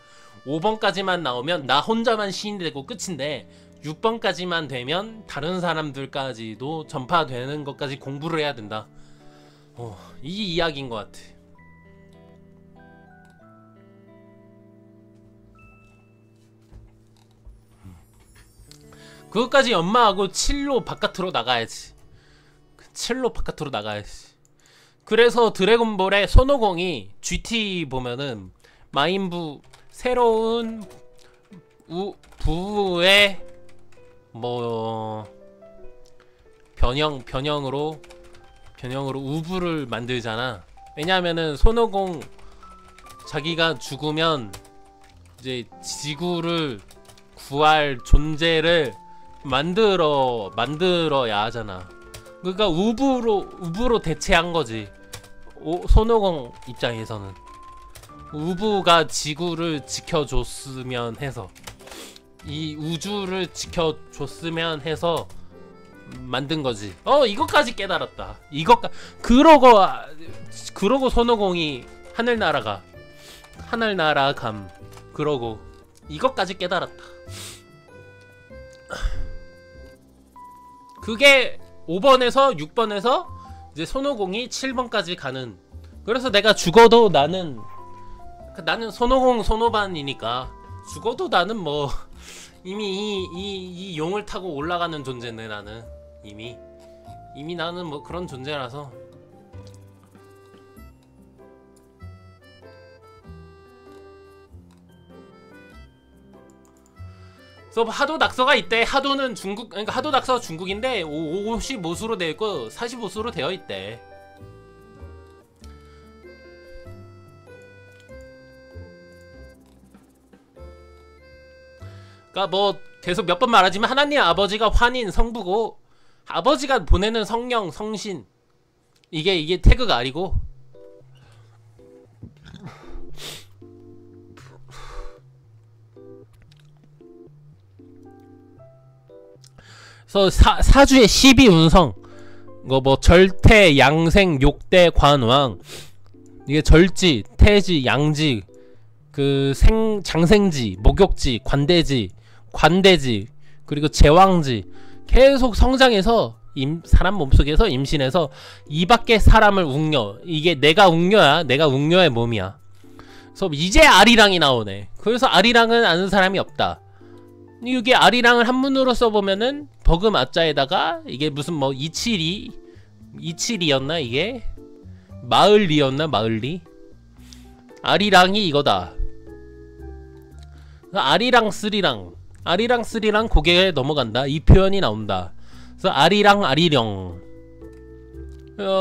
5번까지만 나오면 나 혼자만 시인이 되고 끝인데 6번까지만 되면 다른 사람들까지도 전파되는 것까지 공부를 해야 된다. 이 이야기인 것 같아. 그것까지 연마하고 7로 바깥으로 나가야지. 7로 바깥으로 나가야지. 그래서 드래곤볼의 손오공이 GT 보면은 마인부 새로운 부의 뭐 변형으로 우부를 만들잖아. 왜냐하면은 손오공 자기가 죽으면 이제 지구를 구할 존재를 만들어야 하잖아. 그러니까 우부로 대체한 거지. 손오공 입장에서는 우부가 지구를 지켜줬으면 해서, 이 우주를 지켜줬으면 해서 만든 거지. 이것까지 깨달았다. 그러고 손오공이 하늘나라 감. 그러고 이것까지 깨달았다. 그게 5번에서 6번에서 이제 손오공이 7번까지 가는. 그래서 내가 죽어도 나는 손오공 손오반이니까 죽어도 나는 뭐 이미 이 용을 타고 올라가는 존재네. 나는 이미 나는 뭐 그런 존재라서. 그래서 하도 낙서가 있대. 하도는 중국, 그러니까 하도 낙서가 중국인데 55수로 되어 있고 45수로 되어 있대. 그러니까 뭐 계속 몇 번 말하지만 하나님 아버지가 환인 성부고, 아버지가 보내는 성령 성신, 이게 태그가 아니고. 그래서 사주의 12운성, 이거 뭐 절태, 양생, 욕대, 관왕, 이게 절지, 태지, 양지, 그 장생지, 목욕지, 관대지, 그리고 제왕지, 계속 성장해서 사람 몸속에서 임신해서 이 밖에 사람을 웅녀. 이게 내가 웅녀야. 내가 웅녀의 몸이야. 그래서 이제 아리랑이 나오네. 그래서 아리랑은 아는 사람이 없다. 이게 아리랑을 한문으로 써보면은 버금 아자에다가 이게 무슨 뭐 이칠이였나 이게? 마을리였나 마을리? 아리랑이 이거다. 아리랑 쓰리랑 고개에 넘어간다. 이 표현이 나온다. 그래서 아리령.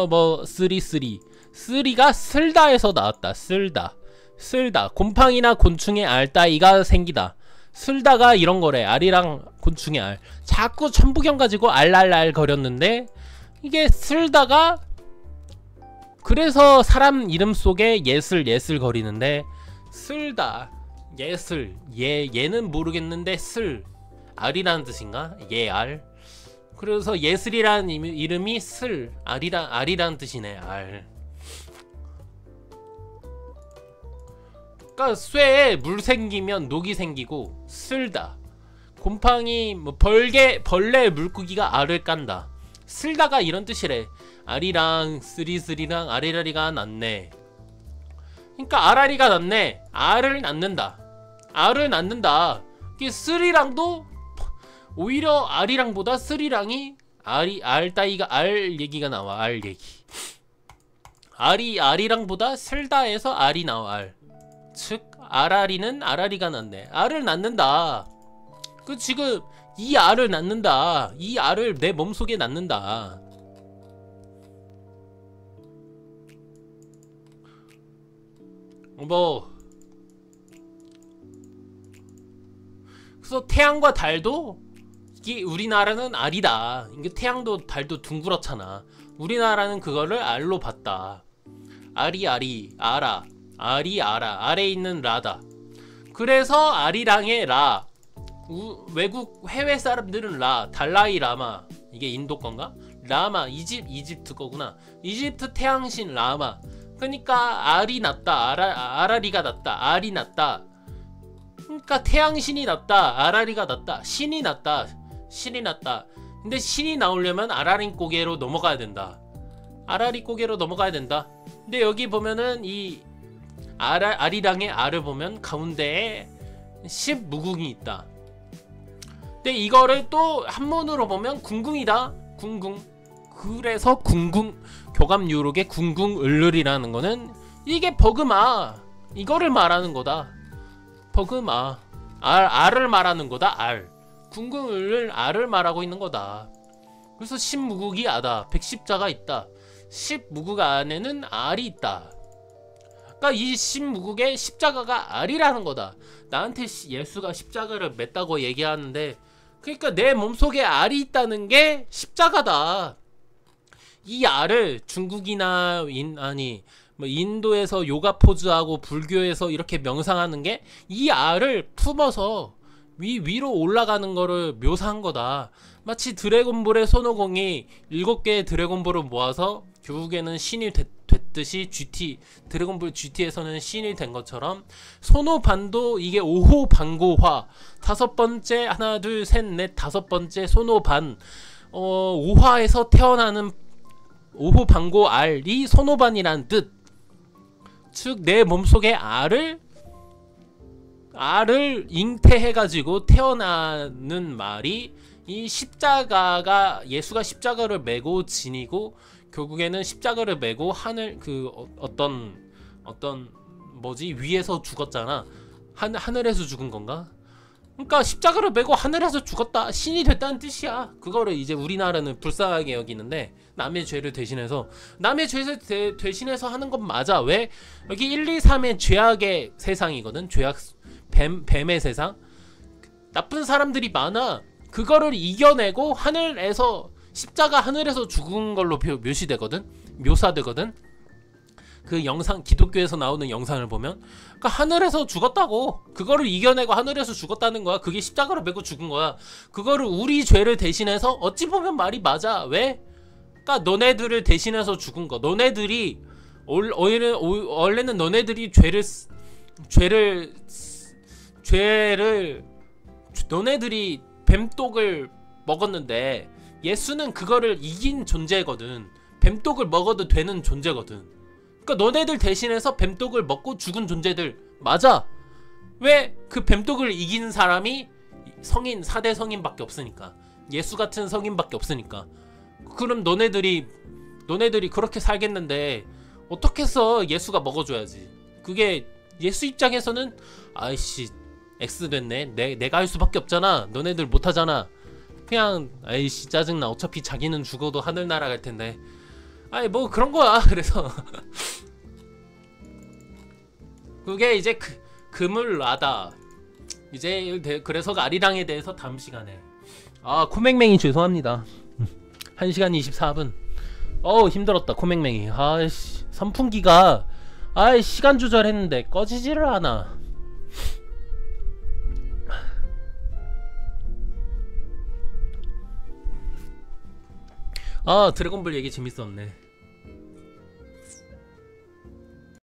뭐 쓰리가 쓸다에서 나왔다. 쓸다. 곰팡이나 곤충의 알 따위가 생기다. 쓸다가 이런 거래. 알이랑 곤충의 알. 자꾸 천부경 가지고 알랄랄 거렸는데, 이게 쓸다가 그래서 사람 이름 속에 예슬 거리는데, 쓸다, 예슬, 얘는 모르겠는데 쓸, 알이라는 뜻인가? 알. 그래서 예슬이라는 이름이 쓸, 알이라는 뜻이네. 알. 그러니까 쇠에 물 생기면 녹이 생기고, 쓸다. 곰팡이, 뭐 벌레 물고기가 알을 깐다. 쓸다가 이런 뜻이래. 알이랑 쓰리랑 아리라리가 낳네. 그러니까 아라리가 낳네. 알을 낳는다. 이게 쓰리랑도 오히려 아리랑보다 쓰리랑이 알 따위가 알 얘기가 나와. 알 얘기. 아리랑보다 쓸다에서 알이 나와. 알. 즉 아라리는 아라리가 낳네. 알을 낳는다. 그 지금 이 알을 낳는다. 이 알을 내 몸속에 낳는다. 뭐 그래서 태양과 달도 우리나라는 알이다. 이게 태양도 달도 둥그렇잖아. 우리나라는 그거를 알로 봤다. 알이 알아. 알이 알아. 아래에 있는 라다. 그래서 아리랑의 라. 외국 해외 사람들은 라. 달라이 라마. 이게 인도 건가? 라마. 이집트 거구나. 이집트 태양신 라마. 그러니까 알이 낫다. 아라리가 낫다. 알이 낫다. 그러니까 태양신이 낫다. 아라리가 낫다. 신이 낫다. 신이 낫다. 근데 신이 나오려면 아라리 고개로 넘어가야 된다. 아라리 고개로 넘어가야 된다. 근데 여기 보면은 이 아리랑의 알을 보면 가운데에 10무궁이 있다. 근데 이거를 또 한문으로 보면 궁궁이다. 궁궁. 그래서 궁궁 교감 유록의 궁궁을르리라는 거는 이게 버그마. 이거를 말하는 거다. 버그마. 알을 말하는 거다. 알. 궁궁을 알을 말하고 있는 거다. 그래서 10무국이 아다. 110자가 있다. 10무국 안에는 알이 있다. 그러니까 이 10무국의 십자가가 알이라는 거다. 나한테 예수가 십자가를 맸다고 얘기하는데, 그러니까 내 몸속에 알이 있다는 게 십자가다. 이 알을 중국이나 인도에서 요가 포즈하고 불교에서 이렇게 명상하는 게 이 알을 품어서 위로 올라가는 거를 묘사한 거다. 마치 드래곤볼의 손오공이 7개의 드래곤볼을 모아서 결국에는 신이 됐듯이 드래곤볼 GT에서는 신이 된 것처럼 손오반도 이게 5호 반고화 5번째 하나 둘 셋 넷 5번째 손오반 5화에서 태어나는 5호 반고 알이 손오반이란 뜻. 즉 내 몸속에 알을 잉태해가지고 태어나는 말이 이 십자가가 예수가 십자가를 메고 지니고 결국에는 십자가를 메고 하늘 어떤 위에서 죽었잖아. 하늘에서 죽은 건가? 그러니까 십자가를 메고 하늘에서 죽었다. 신이 됐다는 뜻이야. 그거를 이제 우리나라는 불쌍하게 여기는데 남의 죄를 대신해서 대신해서 하는 건 맞아. 왜? 여기 1, 2, 3의 죄악의 세상이거든. 죄악 뱀의 세상. 나쁜 사람들이 많아. 그거를 이겨내고 하늘에서 십자가 하늘에서 죽은 걸로 묘사되거든. 그 영상 기독교에서 나오는 영상을 보면 그러니까 하늘에서 죽었다고. 그거를 이겨내고 하늘에서 죽었다는 거야. 그게 십자가로 메고 죽은 거야. 그거를 우리 죄를 대신해서 어찌 보면 말이 맞아. 왜? 그러니까 너네들을 대신해서 죽은 거. 너네들이 원래는 너네들이 너네들이 뱀독을 먹었는데 예수는 그거를 이긴 존재거든. 뱀독을 먹어도 되는 존재거든. 그러니까 너네들 대신해서 뱀독을 먹고 죽은 존재들 맞아. 왜? 그 뱀독을 이긴 사람이 4대 성인밖에 없으니까. 예수 같은 성인밖에 없으니까. 그럼 너네들이 그렇게 살겠는데 어떻게 해서 예수가 먹어줘야지. 그게 예수 입장에서는 아이씨 X 됐네. 내가 할 수밖에 없잖아. 너네들 못하잖아. 그냥 아이씨 짜증나. 어차피 자기는 죽어도 하늘 날아갈 텐데. 아이 뭐 그런 거야. 그래서 그게 이제 그물라다. 이제 그래서 아리랑에 대해서 다음 시간에. 코맹맹이 죄송합니다. 1시간 24분. 힘들었다 코맹맹이. 아이씨 선풍기가 시간 조절했는데 꺼지지를 않아. 드래곤볼 얘기 재밌었네.